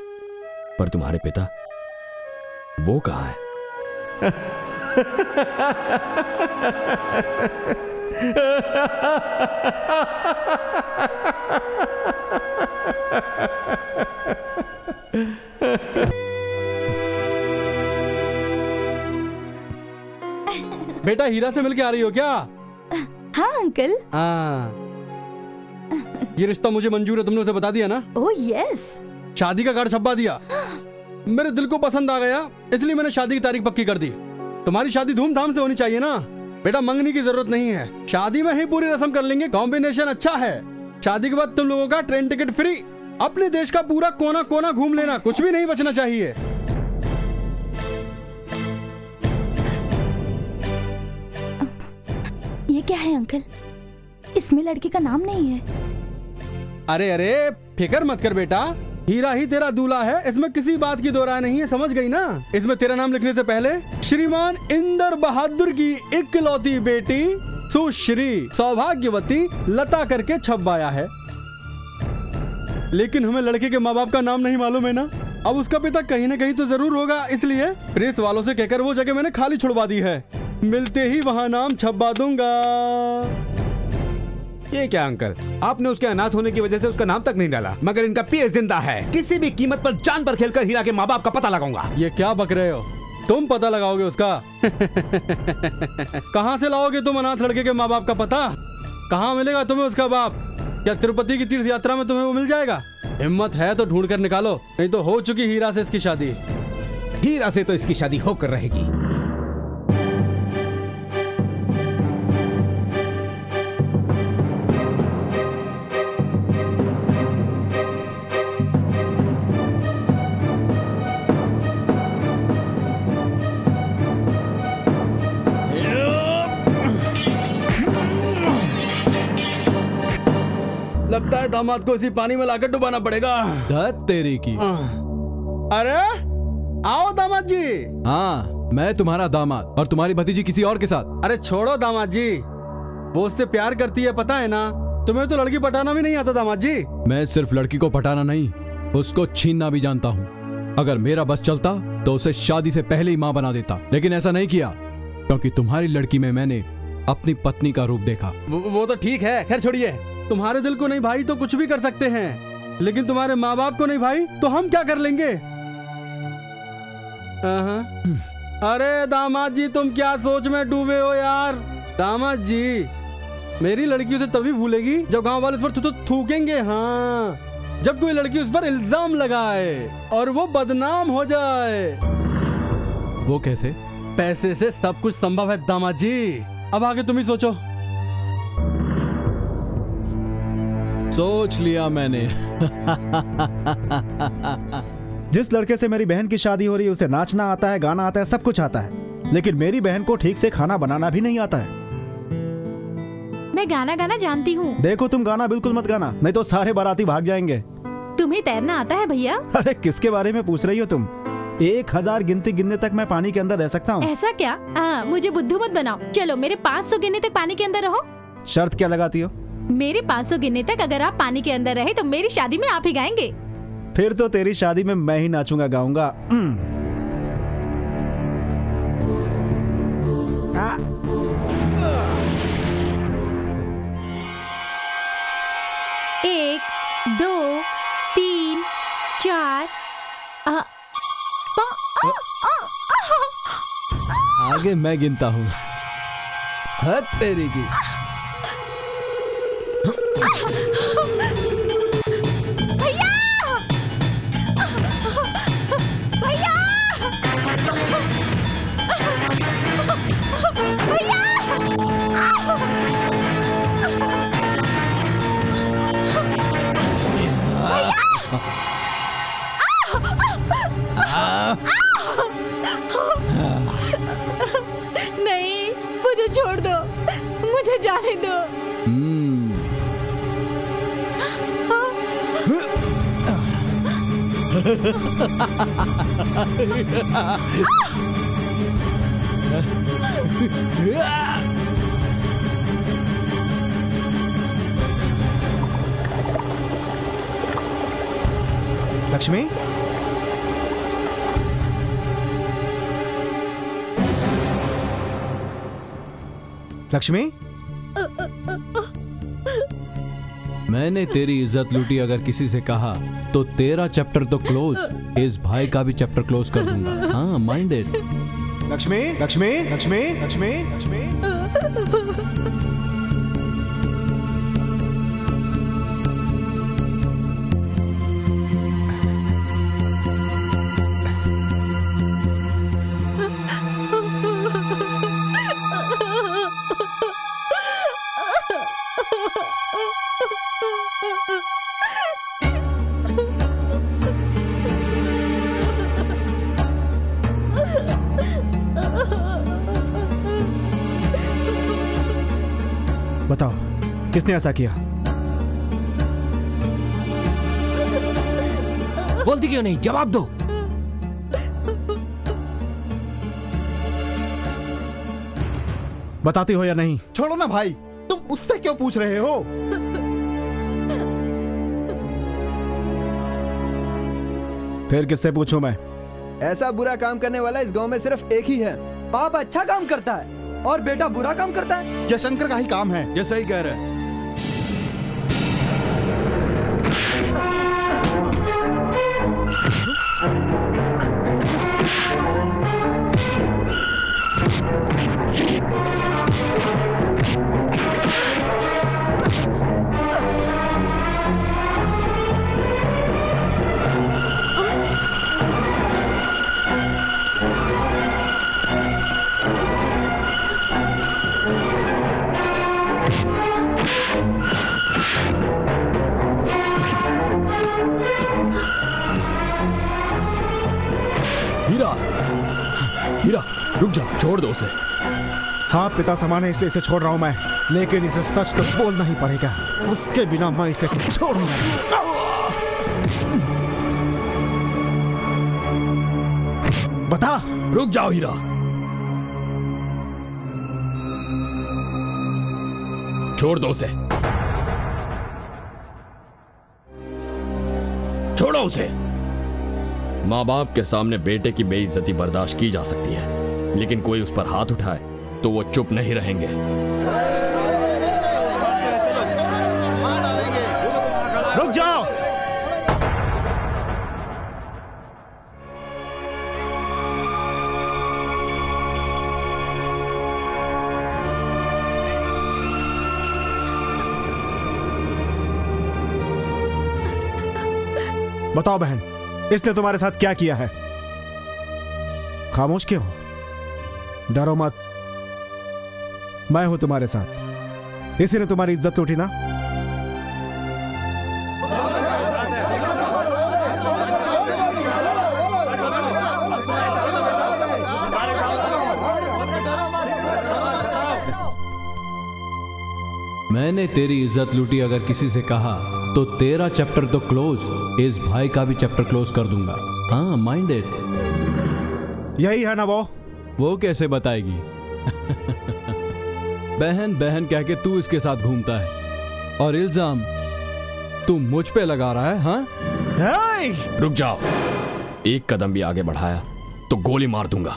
पर तुम्हारे पिता, वो कहां है? बेटा, हीरा से मिलके आ रही हो क्या? हाँ अंकल। हाँ, ये रिश्ता मुझे मंजूर है, तुमने उसे बता दिया ना? Oh yes. शादी का कार्ड छपवा दिया। मेरे दिल को पसंद आ गया, इसलिए मैंने शादी की तारीख पक्की कर दी। तुम्हारी शादी धूमधाम से होनी चाहिए ना। बेटा, मंगनी की जरूरत नहीं है, शादी में ही पूरी रस्म कर लेंगे। कॉम्बिनेशन अच्छा है। शादी के बाद तुम लोगों का ट्रेन टिकट फ्री। अपने देश का पूरा कोना कोना घूम लेना, कुछ भी नहीं बचना चाहिए। ये क्या है अंकल? इसमें लड़की का नाम नहीं है। अरे अरे, फिक्र मत कर बेटा, हीरा ही तेरा दूल्हा है, इसमें किसी बात की दो राय नहीं है, समझ गई ना? इसमें तेरा नाम लिखने से पहले श्रीमान इंदर बहादुर की इकलौती बेटी सुश्री सौभाग्यवती लता करके छपवाया है। लेकिन हमें लड़के के माँ बाप का नाम नहीं मालूम है ना। अब उसका पिता कहीं ना कहीं तो जरूर होगा, इसलिए प्रेस वालों से कहकर वो जगह मैंने खाली छुड़वा दी है। मिलते ही वहाँ नाम छपवा दूंगा। ये क्या अंकल, आपने उसके अनाथ होने की वजह से उसका नाम तक नहीं डाला, मगर इनका पीर जिंदा है। किसी भी कीमत पर जान पर खेलकर हीरा के माँ बाप का पता लगाऊंगा। ये क्या बक रहे हो? तुम पता लगाओगे उसका? कहाँ से लाओगे तुम अनाथ लड़के के माँ बाप का पता? कहाँ मिलेगा तुम्हें उसका बाप? क्या तिरुपति की तीर्थ यात्रा में तुम्हें वो मिल जाएगा? हिम्मत है तो ढूंढ कर निकालो, नहीं तो हो चुकी हीरा से इसकी शादी। हीरा से तो इसकी शादी होकर रहेगी। लगता है दामाद को इसी पानी में लाकर डुबाना पड़ेगा। तेरी की। अरे आओ दामाद जी। हाँ, मैं तुम्हारा दामाद और तुम्हारी भतीजी किसी और के साथ। अरे छोड़ो दामाद जी, वो उससे प्यार करती है, पता है ना? तुम्हें तो लड़की पटाना भी नहीं आता दामाद जी। मैं सिर्फ लड़की को पटाना नहीं, उसको छीनना भी जानता हूँ। अगर मेरा बस चलता तो उसे शादी से पहले ही मां बना देता, लेकिन ऐसा नहीं किया क्योंकि तुम्हारी लड़की में मैंने अपनी पत्नी का रूप देखा। वो तो ठीक है, खैर छोड़िए। तुम्हारे दिल को नहीं भाई तो कुछ भी कर सकते हैं, लेकिन तुम्हारे माँ बाप को नहीं भाई तो हम क्या कर लेंगे? अरे दामाद जी, तुम क्या सोच में डूबे हो यार? दामाद जी, मेरी लड़की उसे तभी भूलेगी जब गांव वाले उस पर थूकेंगे। हाँ, जब कोई लड़की उस पर इल्जाम लगाए और वो बदनाम हो जाए। वो कैसे? पैसे से सब कुछ संभव है दामाद जी। अब आगे तुम ही सोचो। सोच लिया मैंने। जिस लड़के से मेरी बहन की शादी हो रही है उसे नाचना आता है, गाना आता है, सब कुछ आता है, लेकिन मेरी बहन को ठीक से खाना बनाना भी नहीं आता है। मैं गाना गाना जानती हूँ। देखो, तुम गाना बिल्कुल मत गाना, नहीं तो सारे बाराती भाग जाएंगे। तुम्हें तैरना आता है भैया? अरे किसके बारे में पूछ रही हो तुम? 1000 गिनती गिनने तक मैं पानी के अंदर रह सकता हूँ। ऐसा क्या? मुझे बुद्धू मत बनाओ। चलो मेरे 500 गिनने तक पानी के अंदर रहो। शर्त क्या लगाती हो? मेरे 500 गिनने तक अगर आप पानी के अंदर रहे तो मेरी शादी में आप ही गाएंगे। फिर तो तेरी शादी में मैं ही नाचूंगा, गाऊंगा। 1 2 3 4 आगे मैं गिनता हूँ। हद तेरी की। भैया! भैया! भैया! नहीं, मुझे छोड़ दो, मुझे जाने दो। लक्ष्मी, लक्ष्मी, मैंने तेरी इज्जत लूटी अगर किसी से कहा तो तेरा चैप्टर तो क्लोज, इस भाई का भी चैप्टर क्लोज कर दूंगा। हाँ, माइंडेड। लक्ष्मी, लक्ष्मी, लक्ष्मी, लक्ष्मी, लक्ष्मी। बताओ, किसने ऐसा किया? बोलती क्यों नहीं? जवाब दो। बताती हो या नहीं? छोड़ो ना भाई, तुम उससे क्यों पूछ रहे हो? फिर किससे पूछूं मैं? ऐसा बुरा काम करने वाला इस गांव में सिर्फ एक ही है। बाप अच्छा काम करता है और बेटा बुरा काम करता है। ये शंकर का ही काम है। ये सही कह रहे हैं। हीरा, हीरा, रुक जा, छोड़ दो उसे। हाँ, पिता समान है इसलिए इसे छोड़ रहा हूं मैं, लेकिन इसे सच तो बोलना ही पड़ेगा, उसके बिना मैं इसे छोड़ूंगा नहीं। बता। रुक जाओ हीरा, छोड़ दो उसे, छोड़ो उसे। माँ बाप के सामने बेटे की बेइज्जती बर्दाश्त की जा सकती है, लेकिन कोई उस पर हाथ उठाए तो वो चुप नहीं रहेंगे। रुक जाओ। बताओ बहन, इसने तुम्हारे साथ क्या किया है? खामोश क्यों? डरो मत, मैं हूं तुम्हारे साथ। इसी ने तुम्हारी इज्जत लूटी ना? मैंने तेरी इज्जत लूटी अगर किसी से कहा तो तेरा चैप्टर तो क्लोज, इस भाई का भी चैप्टर क्लोज कर दूंगा। हाँ, माइंड इट। यही है ना वो कैसे बताएगी? बहन बहन कह के तू इसके साथ घूमता है और इल्जाम तू मुझ पे लगा रहा है। हाँ, रुक जाओ। एक कदम भी आगे बढ़ाया तो गोली मार दूंगा।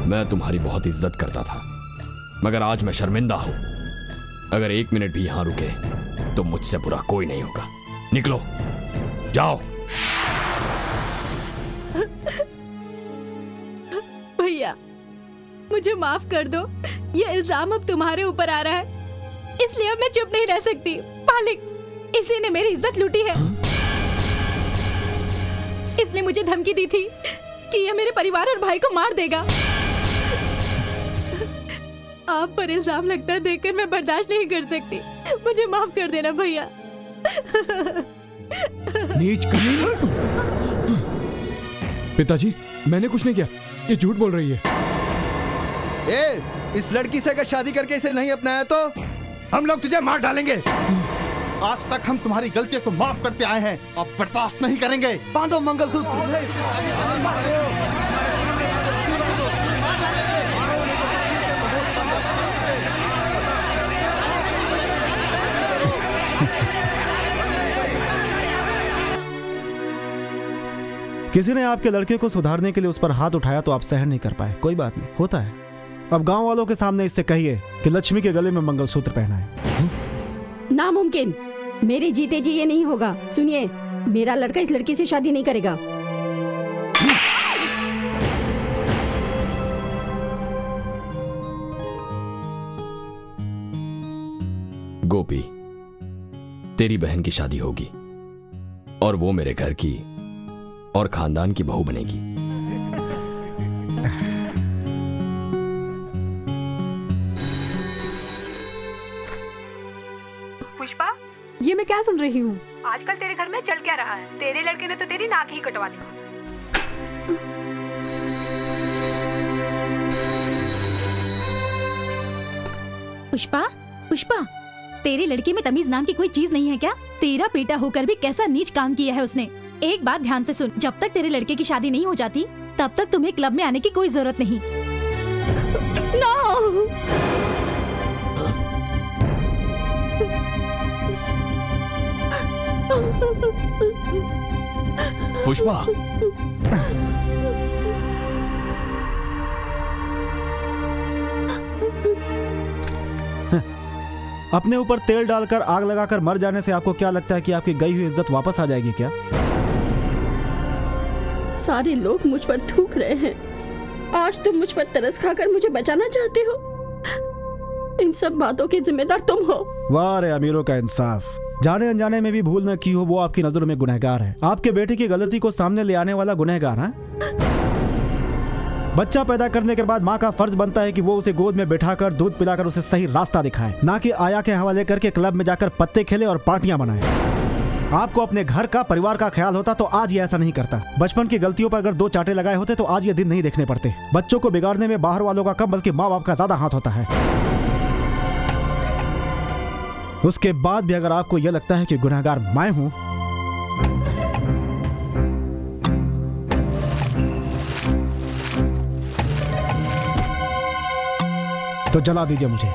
मैं तुम्हारी बहुत इज्जत करता था, मगर आज मैं शर्मिंदा हूं। अगर 1 मिनट भी यहां रुके तो मुझसे बुरा कोई नहीं होगा। निकलो, जाओ। भैया, मुझे माफ कर दो। ये इल्जाम अब तुम्हारे ऊपर आ रहा है, इसलिए अब मैं चुप नहीं रह सकती। मालिक, इसी ने मेरी इज्जत लूटी है। इसने मुझे धमकी दी थी कि यह मेरे परिवार और भाई को मार देगा। आप पर इल्जाम लगता है देखकर मैं बर्दाश्त नहीं कर सकती। मुझे माफ कर देना भैया। नीच कमीना। पिताजी, मैंने कुछ नहीं किया, ये झूठ बोल रही है। इस लड़की से अगर शादी करके इसे नहीं अपनाया तो हम लोग तुझे मार डालेंगे। आज तक हम तुम्हारी गलतियों को माफ करते आए हैं, अब बर्दाश्त नहीं करेंगे। बांधो मंगलसूत्र। किसी ने आपके लड़के को सुधारने के लिए उस पर हाथ उठाया तो आप सहन नहीं कर पाए। कोई बात नहीं, होता है। अब गांव वालों के सामने इससे कहिए कि लक्ष्मी के गले में मंगलसूत्र पहना है। नामुमकिन, मेरे जीते जी ये नहीं होगा। सुनिए, मेरा लड़का इस लड़की से शादी नहीं करेगा। गोपी, तेरी बहन की शादी होगी और वो मेरे घर की और खानदान की बहू बनेगी। पुष्पा, ये मैं क्या सुन रही हूँ? आजकल तेरे घर में चल क्या रहा है? तेरे लड़के ने तो तेरी नाक ही कटवा दी। पुष्पा, पुष्पा, तेरे लड़के में तमीज नाम की कोई चीज नहीं है क्या? तेरा बेटा होकर भी कैसा नीच काम किया है उसने। एक बात ध्यान से सुन, जब तक तेरे लड़के की शादी नहीं हो जाती तब तक तुम्हें क्लब में आने की कोई जरूरत नहीं। पुष्पा, अपने ऊपर तेल डालकर आग लगाकर मर जाने से आपको क्या लगता है कि आपकी गई हुई इज्जत वापस आ जाएगी क्या? सारे लोग मुझ पर थूक रहे हैं, आज तुम मुझ पर तरस खाकर मुझे बचाना चाहते हो। इन सब बातों की जिम्मेदार तुम हो। वाह रे अमीरों का इंसाफ। जाने अनजाने में भी भूल न की हो वो आपकी नजरों में गुनहगार है। आपके बेटे की गलती को सामने ले आने वाला गुनहगार है। बच्चा पैदा करने के बाद माँ का फर्ज बनता है कि वो उसे गोद में बैठाकर दूध पिलाकर उसे सही रास्ता दिखाए, ना कि आया के हवाले करके क्लब में जाकर पत्ते खेले और पार्टियां बनाए। आपको अपने घर का, परिवार का ख्याल होता तो आज ये ऐसा नहीं करता। बचपन की गलतियों पर अगर 2 चांटे लगाए होते तो आज ये दिन नहीं देखने पड़ते। बच्चों को बिगाड़ने में बाहर वालों का कम बल्कि माँ बाप का ज्यादा हाथ होता है। उसके बाद भी अगर आपको यह लगता है कि गुनहगार मैं हूं, तो जला दीजिए मुझे।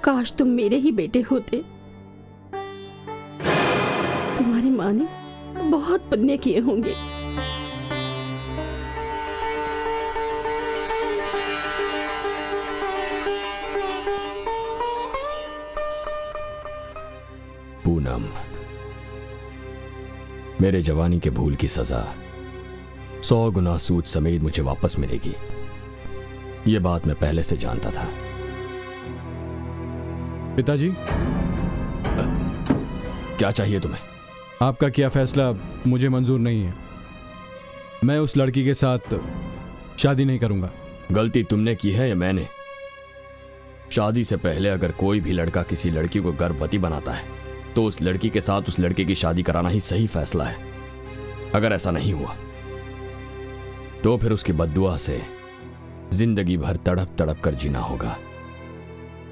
काश तुम मेरे ही बेटे होते। तुम्हारी माँ ने बहुत पुण्य किए होंगे। पूनम, मेरे जवानी के भूल की सजा 100 गुना सूद समेत मुझे वापस मिलेगी, ये बात मैं पहले से जानता था। पिताजी, क्या चाहिए तुम्हें? आपका किया फैसला मुझे मंजूर नहीं है। मैं उस लड़की के साथ शादी नहीं करूंगा। गलती तुमने की है या मैंने? शादी से पहले अगर कोई भी लड़का किसी लड़की को गर्भवती बनाता है तो उस लड़की के साथ उस लड़के की शादी कराना ही सही फैसला है। अगर ऐसा नहीं हुआ तो फिर उसकी बद्दुआ से जिंदगी भर तड़प तड़प कर जीना होगा,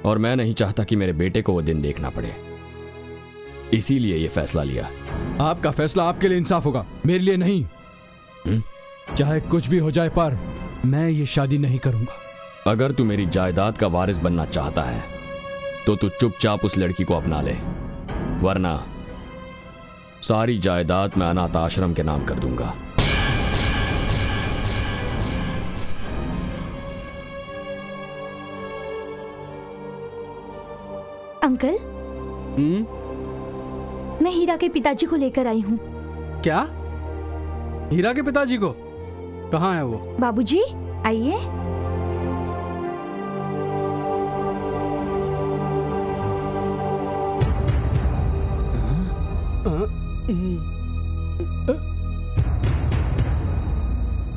और मैं नहीं चाहता कि मेरे बेटे को वो दिन देखना पड़े। इसीलिए ये फैसला लिया। आपका फैसला आपके लिए इंसाफ होगा, मेरे लिए नहीं। चाहे कुछ भी हो जाए, पर मैं ये शादी नहीं करूंगा। अगर तू मेरी जायदाद का वारिस बनना चाहता है तो तू चुपचाप उस लड़की को अपना ले, वरना सारी जायदाद मैं अनाथ आश्रम के नाम कर दूंगा। अंकल, मैं हीरा के पिताजी को लेकर आई हूँ। क्या? हीरा के पिताजी को? कहाँ है वो? बाबूजी, आइए।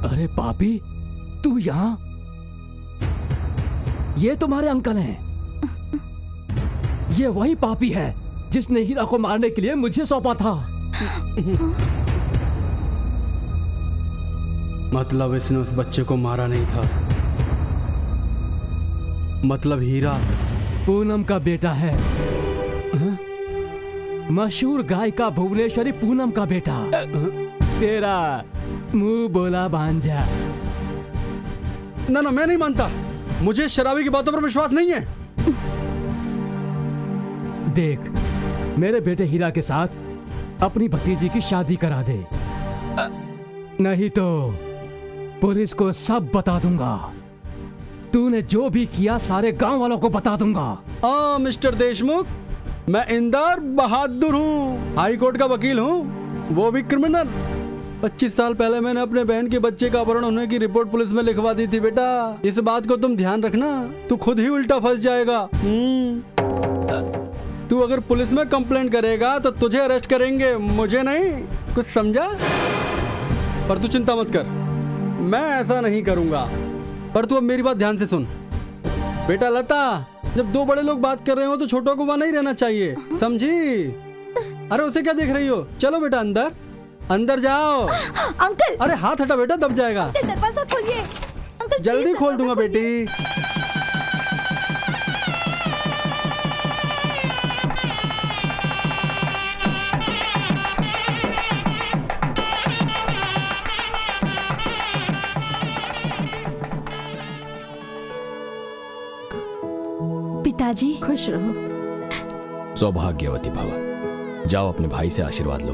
अरे पापी, तू यहाँ? ये तुम्हारे अंकल हैं। ये वही पापी है जिसने हीरा को मारने के लिए मुझे सौंपा था। मतलब इसने उस बच्चे को मारा नहीं था? मतलब हीरा पूनम का बेटा है। मशहूर गायिका भुवनेश्वरी पूनम का बेटा। तेरा मुंह बोला भांजा। ना ना, मैं नहीं मानता। मुझे शराबी की बातों पर विश्वास नहीं है। देख, मेरे बेटे हीरा के साथ अपनी भतीजी की शादी करा दे, नहीं तो पुलिस को सब बता दूंगा। तूने जो भी किया सारे गांव वालों को बता दूंगा। मिस्टर देशमुख, मैं इंदर बहादुर हूँ, हाई कोर्ट का वकील हूँ, वो भी क्रिमिनल। 25 साल पहले मैंने अपने बहन के बच्चे का अपहरण होने की रिपोर्ट पुलिस में लिखवा दी थी। बेटा, इस बात को तुम ध्यान रखना, तू खुद ही उल्टा फंस जाएगा। तू अगर पुलिस में कंप्लेंट करेगा तो तुझे अरेस्ट करेंगे, मुझे नहीं। कुछ समझा? पर तू चिंता मत कर, मैं ऐसा नहीं करूंगा। पर तू अब मेरी बात ध्यान से सुन। बेटा लता, जब दो बड़े लोग बात कर रहे हो तो छोटों को वहां नहीं रहना चाहिए, समझी? अरे उसे क्या देख रही हो? चलो बेटा अंदर, अंदर जाओ। अंकल! अरे हाथ हटा बेटा, दब जाएगा। दरवाजा खोलिए। अंकल, जल्दी खोल दूंगा बेटी। पिताजी, खुश रहो। सौभाग्यवती भव। जाओ अपने भाई से आशीर्वाद लो।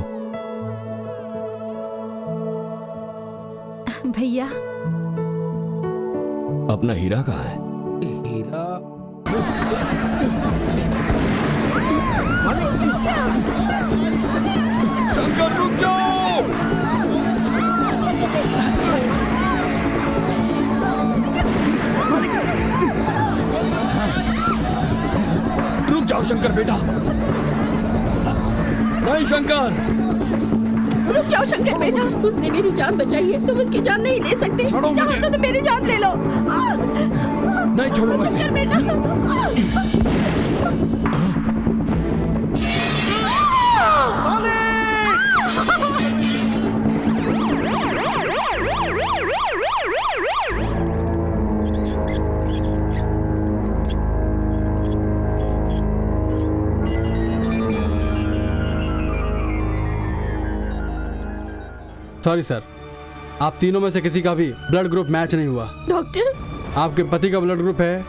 भैया, अपना हीरा कहाँ है? हीरा? शंकर, रुक जाओ! रुक जाओ शंकर बेटा। नहीं शंकर, रुक जाओ शंकर बेटा। उसने मेरी जान बचाई है, तुम उसकी जान नहीं ले सकते। चाहो तो तुम मेरी जान ले लो। नहीं छोड़ूंगा इसे। शंकर बेटा। सॉरी सर, आप तीनों में से किसी का भी ब्लड ग्रुप मैच नहीं हुआ। डॉक्टर, आपके पति का ब्लड ग्रुप है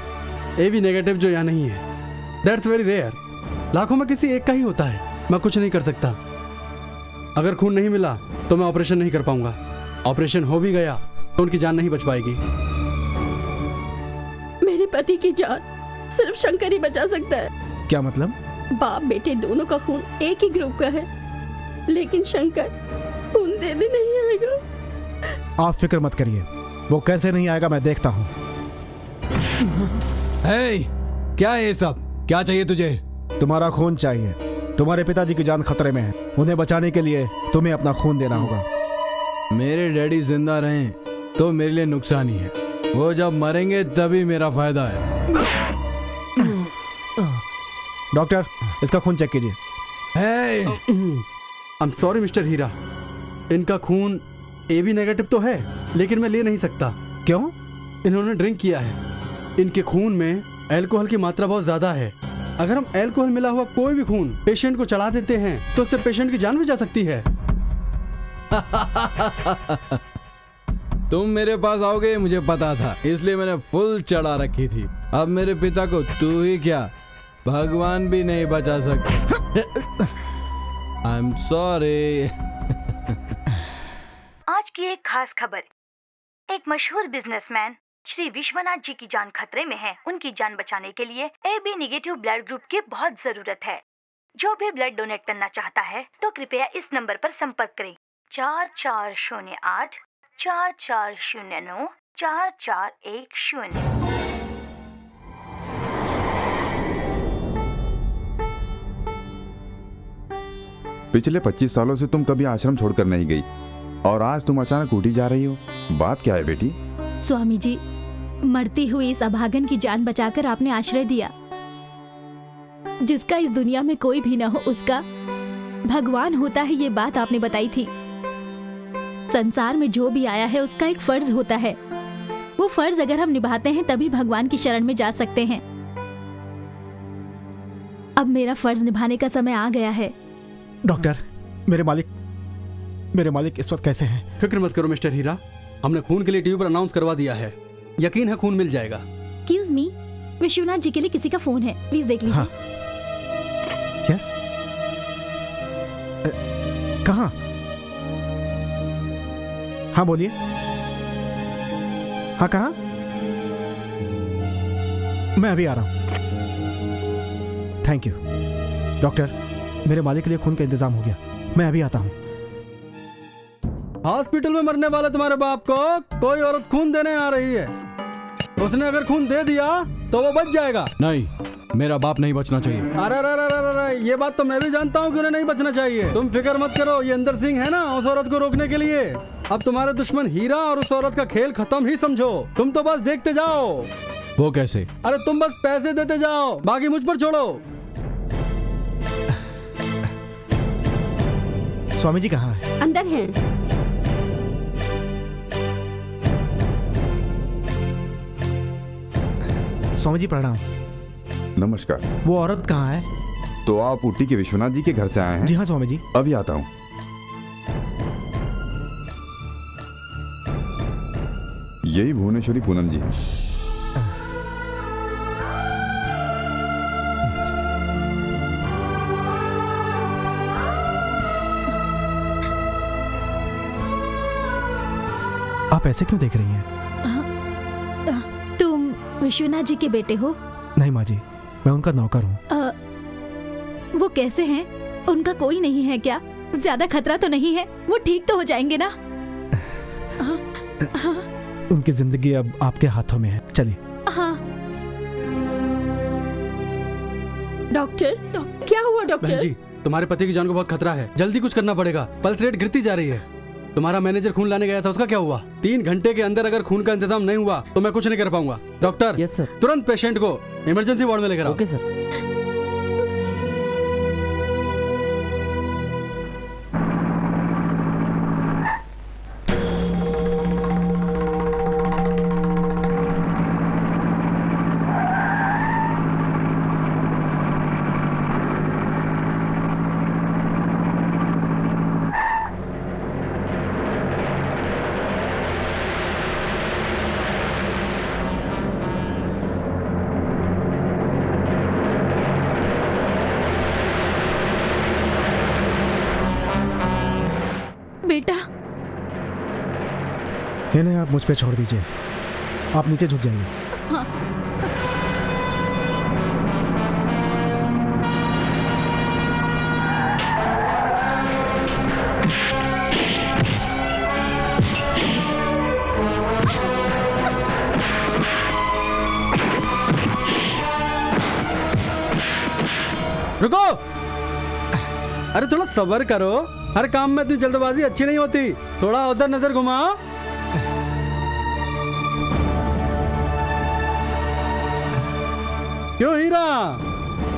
AB नेगेटिव, जो यहाँ नहीं है। That's very rare. लाखों में किसी एक का ही होता है। मैं कुछ नहीं कर सकता। अगर खून नहीं मिला तो मैं ऑपरेशन नहीं कर पाऊंगा। ऑपरेशन हो भी गया तो उनकी जान नहीं बच पाएगी। मेरे पति की जान सिर्फ शंकर ही बचा सकता है। क्या मतलब? बाप बेटे दोनों का खून एक ही ग्रुप का है, लेकिन शंकर खून देने नहीं आएगा। आप फिक्र मत करिए, वो कैसे नहीं आएगा मैं देखता हूँ। हे, क्या है ये सब? क्या चाहिए तुझे? तुम्हारा खून चाहिए। तुम्हारे पिताजी की जान खतरे में है। उन्हें बचाने के लिए तुम्हें अपना खून देना होगा। मेरे डैडी जिंदा रहें तो मेरे लिए नुकसान ही है। वो जब मरेंगे तभी मेरा फायदा है। डॉक्टर, इसका खून चेक कीजिए। आई एम सॉरी मिस्टर हीरा, इनका खून AB नेगेटिव तो है, लेकिन मैं ले नहीं सकता। क्यों? इन्होंने ड्रिंक किया है। इनके खून में अल्कोहल की मात्रा बहुत ज्यादा है। अगर हम अल्कोहल मिला हुआ कोई भी खून पेशेंट को चढ़ा देते हैं तो उससे पेशेंट की जान भी जा सकती है। तुम मेरे पास आओगे मुझे पता था, इसलिए मैंने फुल चढ़ा रखी थी। अब मेरे पिता को तू ही क्या, भगवान भी नहीं बचा सकता। I am sorry. आज की एक खास खबर। एक मशहूर बिजनेसमैन श्री विश्वनाथ जी की जान खतरे में है। उनकी जान बचाने के लिए AB नेगेटिव ब्लड ग्रुप की बहुत जरूरत है। जो भी ब्लड डोनेट करना चाहता है तो कृपया इस नंबर पर संपर्क करें 4408 4409 4410। पिछले 25 सालों से तुम कभी आश्रम छोड़कर नहीं गई और आज तुम अचानक उठी जा रही हो। बात क्या है बेटी? स्वामी जी, मरती हुई इस अभागन की जान बचाकर आपने आश्रय दिया। जिसका इस दुनिया में कोई भी न हो उसका भगवान होता है, ये बात आपने बताई थी। संसार में जो भी आया है उसका एक फर्ज होता है। वो फर्ज अगर हम निभाते हैं तभी भगवान की शरण में जा सकते हैं। अब मेरा फर्ज निभाने का समय आ गया है। डॉक्टर, मेरे मालिक इस वक्त कैसे हैं? फिक्र मत करो मिस्टर हीरा, हमने खून के लिए टीवी पर अनाउंस करवा दिया है। यकीन है खून मिल जाएगा। एक्सक्यूज मी, विश्वनाथ जी के लिए किसी का फोन है, प्लीज देख लीजिए। हाँ। यस। कहाँ? हाँ बोलिए। हाँ कहाँ? मैं अभी आ रहा हूँ। थैंक यू डॉक्टर, मेरे मालिक के लिए खून का इंतजाम हो गया। मैं अभी आता हूँ। हॉस्पिटल में मरने वाले तुम्हारे बाप को कोई औरत खून देने आ रही है। उसने अगर खून दे दिया तो वो बच जाएगा। नहीं, मेरा बाप नहीं बचना चाहिए। अरे ये बात तो मैं भी जानता हूँ कि उन्हें नहीं बचना चाहिए। तुम फिक्र मत करो, ये अंदर सिंह है ना उस औरत को रोकने के लिए। अब तुम्हारे दुश्मन हीरा और उस औरत का खेल खत्म ही समझो। तुम तो बस देखते जाओ। वो कैसे? अरे तुम बस पैसे देते जाओ, बाकी मुझ पर छोड़ो। स्वामी जी कहाँ है? अंदर हैं। स्वामी जी प्रणाम। नमस्कार। वो औरत कहाँ है? तो आप ऊटी के विश्वनाथ जी के घर से आए हैं? जी हाँ स्वामी जी। अभी आता हूँ। यही भुवनेश्वरी पूनम जी हैं। आप ऐसे क्यों देख रही हैं? तुम विश्वनाथ जी के बेटे हो? नहीं माँ जी, मैं उनका नौकर हूँ। वो कैसे हैं? उनका कोई नहीं है क्या? ज्यादा खतरा तो नहीं है? वो ठीक तो हो जाएंगे ना? उनकी जिंदगी अब आपके हाथों में है। चलिए। हाँ। डॉक्टर, क्या हुआ डॉक्टर? बहन जी, तुम्हारे पति की जान को बहुत खतरा है, जल्दी कुछ करना पड़ेगा। पल्स रेट गिरती जा रही है। तुम्हारा मैनेजर खून लाने गया था, उसका क्या हुआ? 3 घंटे के अंदर अगर खून का इंतजाम नहीं हुआ तो मैं कुछ नहीं कर पाऊंगा। Doctor, yes sir. तुरंत पेशेंट को इमरजेंसी वार्ड में लेकर आओ। Okay sir. बेटा। इन्हें आप मुझ पे छोड़ दीजिए, आप नीचे झुक जाइए। हाँ। रुको, अरे थोड़ा सब्र करो, हर काम में इतनी जल्दबाजी अच्छी नहीं होती। थोड़ा उधर नजर घुमाओ। क्यों हीरा,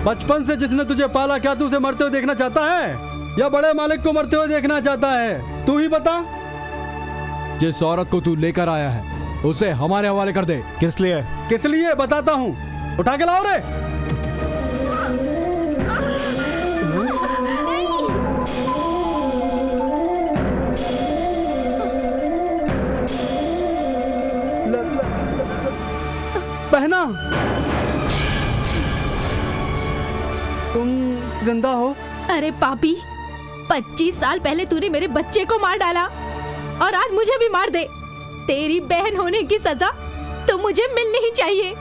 बचपन से जिसने तुझे पाला, क्या तू उसे मरते हुए देखना चाहता है या बड़े मालिक को मरते हुए देखना चाहता है? तू ही बता। जिस औरत को तू लेकर आया है उसे हमारे हवाले कर दे। किस लिए? किस लिए बताता हूँ, उठा के लाओ रे। बहना, तुम जिंदा हो? अरे पापी, 25 साल पहले तूने मेरे बच्चे को मार डाला और आज मुझे भी मार दे। तेरी बहन होने की सजा तो मुझे मिलनी ही चाहिए।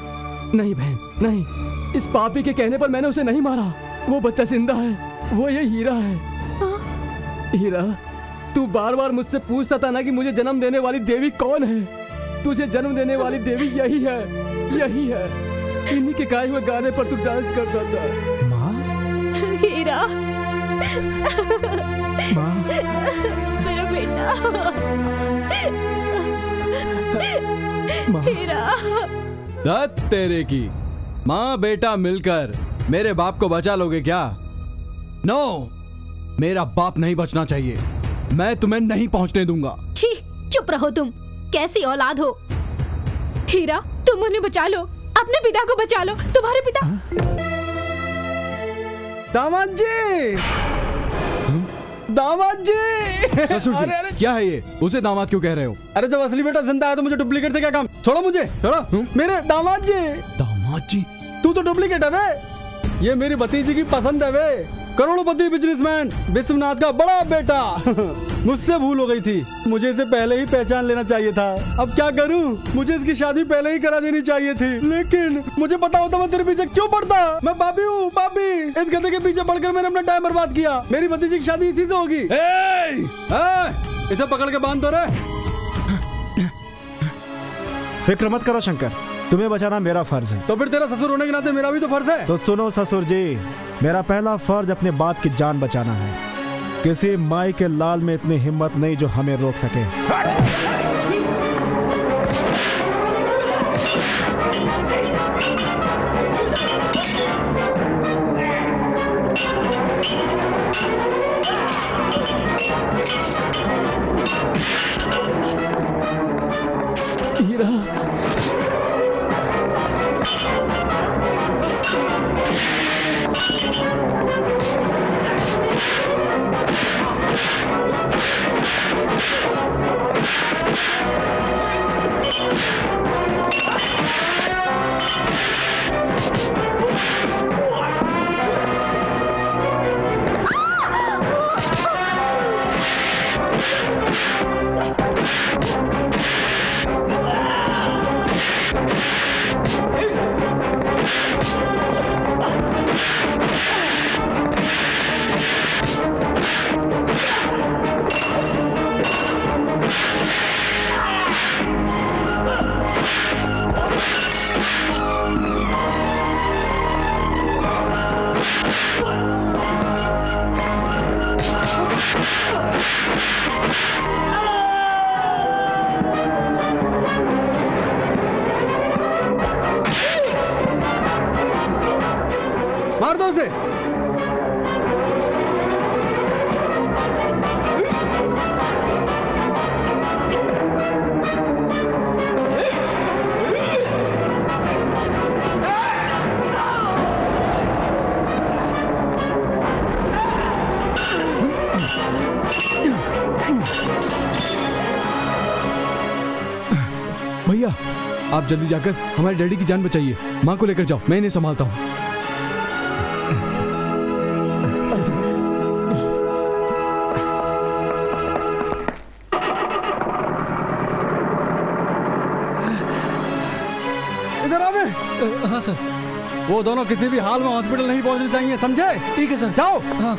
नहीं बहन, नहीं, इस पापी के कहने पर मैंने उसे नहीं मारा। वो बच्चा जिंदा है, वो ये हीरा है। हीरा, तू बार बार मुझसे पूछता था ना कि मुझे जन्म देने वाली देवी कौन है। तुझे जन्म देने वाली देवी यही है, यही है। इन्हीं के गाए हुए गाने पर तू डांस करता था। माँ? हीरा, माँ, मेरा बेटा। माँ, हीरा। दत्त तेरे की माँ बेटा मिलकर मेरे बाप को बचा लोगे क्या? नो, मेरा बाप नहीं बचना चाहिए। मैं तुम्हें नहीं पहुंचने दूंगा। छी, चुप रहो तुम। कैसी औलाद हो? हीरा, तुम उन्हें बचा लो, अपने पिता को बचा लो। तुम्हारे पिता। दामाद जी, दामाद जी। ससुर जी, अरे क्या है ये? उसे दामाद क्यों कह रहे हो? अरे जब असली बेटा जिंदा है तो मुझे डुप्लीकेट से क्या काम? छोड़ो मुझे, छोड़ो। मेरे दामाद जी। दामाद जी? तू तो डुप्लीकेट है बे। ये मेरी भतीजी की पसंद है बे। करोड़पति बिजनेसमैन विश्वनाथ का बड़ा बेटा। मुझसे भूल हो गई थी, मुझे इसे पहले ही पहचान लेना चाहिए था। अब क्या करूं? मुझे इसकी शादी पहले ही करा देनी चाहिए थी, लेकिन मुझे पता होता मैं तेरे पीछे क्यों पड़ता। मैं पापी हूँ, पापी। इस गधे के पीछे पड़कर मैंने अपना टाइम बर्बाद किया। मेरी भतीजी की शादी इसी से होगी। इसे पकड़ के बांध दो रे। फिक्र मत करो शंकर, तुम्हें बचाना मेरा फर्ज है। तो फिर तेरा ससुर होने के नाते मेरा भी तो फर्ज है। तो सुनो ससुर जी, मेरा पहला फर्ज अपने बाप की जान बचाना है। किसी माई के लाल में इतनी हिम्मत नहीं जो हमें रोक सके। हीरा, मार दो उसे। भैया, आप जल्दी जाकर हमारे डैडी की जान बचाइए। माँ को लेकर जाओ, मैं इन्हें संभालता हूँ। इधर आ बे। हाँ सर। वो दोनों किसी भी हाल में हॉस्पिटल नहीं पहुंचने चाहिए, समझे? ठीक है सर। जाओ। हाँ।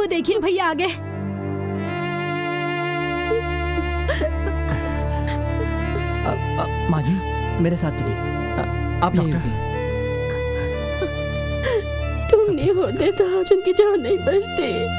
देखिए भैया आ गए। माँ जी मेरे साथ चलिए, आप यहीं रुकिए। तुम नहीं होते तो आज उनकी जान नहीं बचती।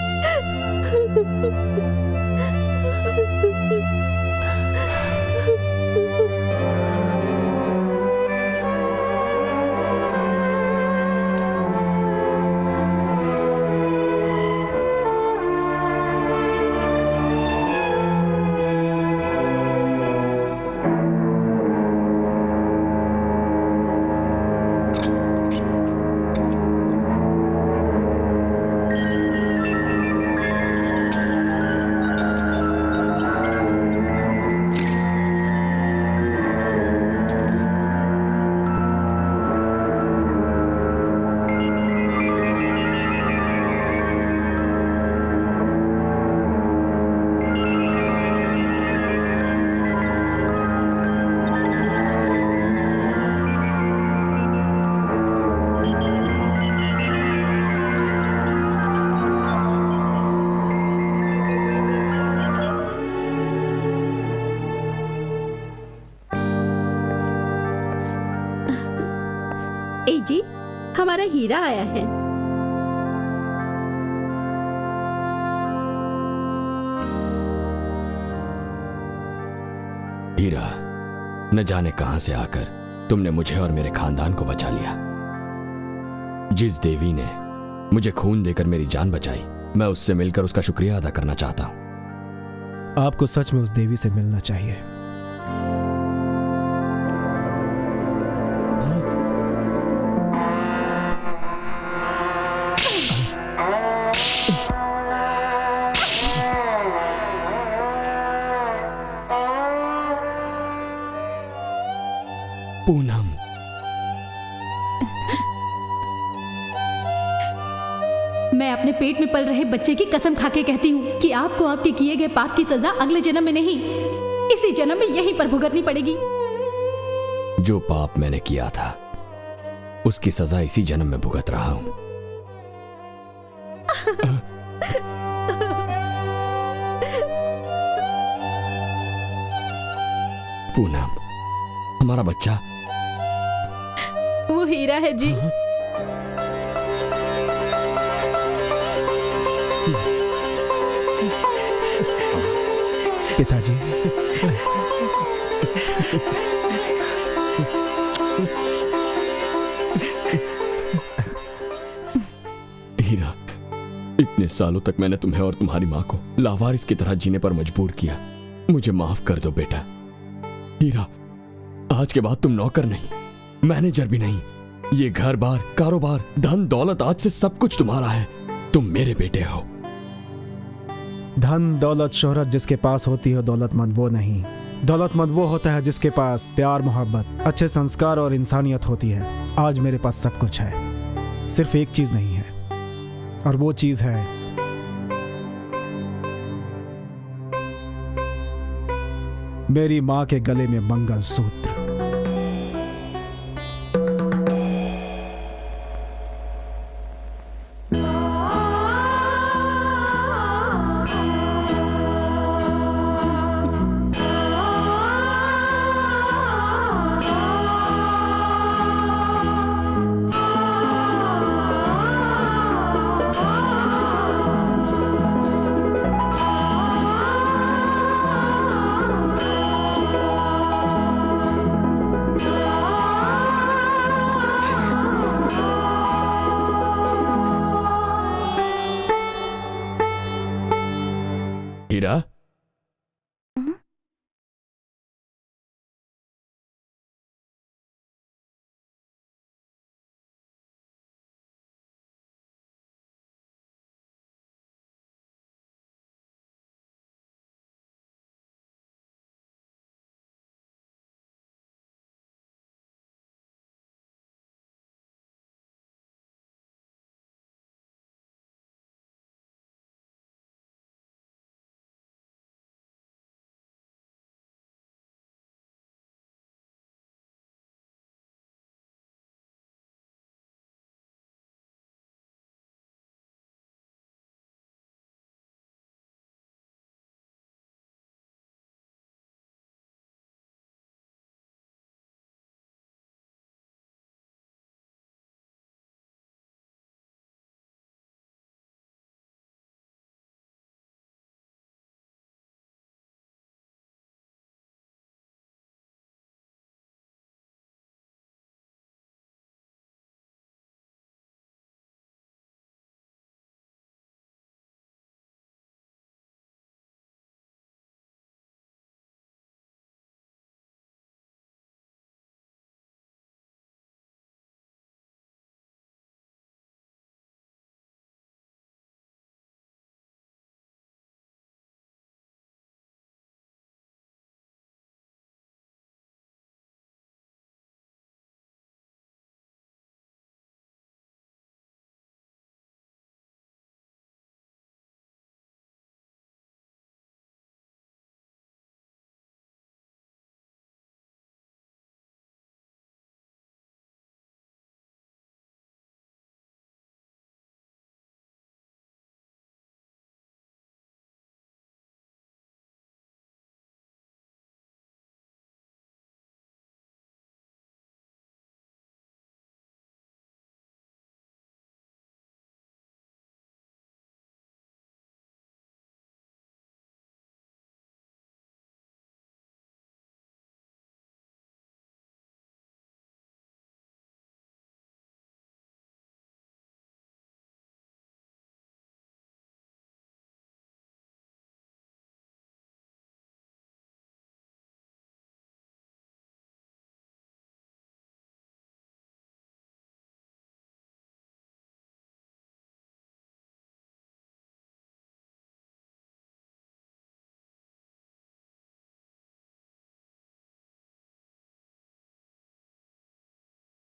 ए जी, हमारा हीरा आया है। हीरा, न जाने कहां से आकर तुमने मुझे और मेरे खानदान को बचा लिया। जिस देवी ने मुझे खून देकर मेरी जान बचाई, मैं उससे मिलकर उसका शुक्रिया अदा करना चाहता हूं। आपको सच में उस देवी से मिलना चाहिए। पूनम, मैं अपने पेट में पल रहे बच्चे की कसम खाके कहती हूँ कि आपको आपके किए गए पाप की सजा अगले जन्म में नहीं, इसी जन्म में यहीं पर भुगतनी पड़ेगी। जो पाप मैंने किया था उसकी सजा इसी जन्म में भुगत रहा हूं। पूनम, हमारा बच्चा वो हीरा है जी। पिताजी, हीरा, इतने सालों तक मैंने तुम्हें और तुम्हारी माँ को लावारिस की तरह जीने पर मजबूर किया। मुझे माफ कर दो बेटा। हीरा, आज के बाद तुम नौकर नहीं, मैनेजर भी नहीं। ये घर बार, कारोबार, धन दौलत, आज से सब कुछ तुम्हारा है। तुम मेरे बेटे हो। धन दौलत शोहरत जिसके पास होती है दौलतमंद वो नहीं। दौलतमंद वो होता है जिसके पास प्यार, मोहब्बत, अच्छे संस्कार और इंसानियत होती है। आज मेरे पास सब कुछ है, सिर्फ एक चीज नहीं है, और वो चीज है मेरी माँ के गले में मंगलसूत्र। हीरा,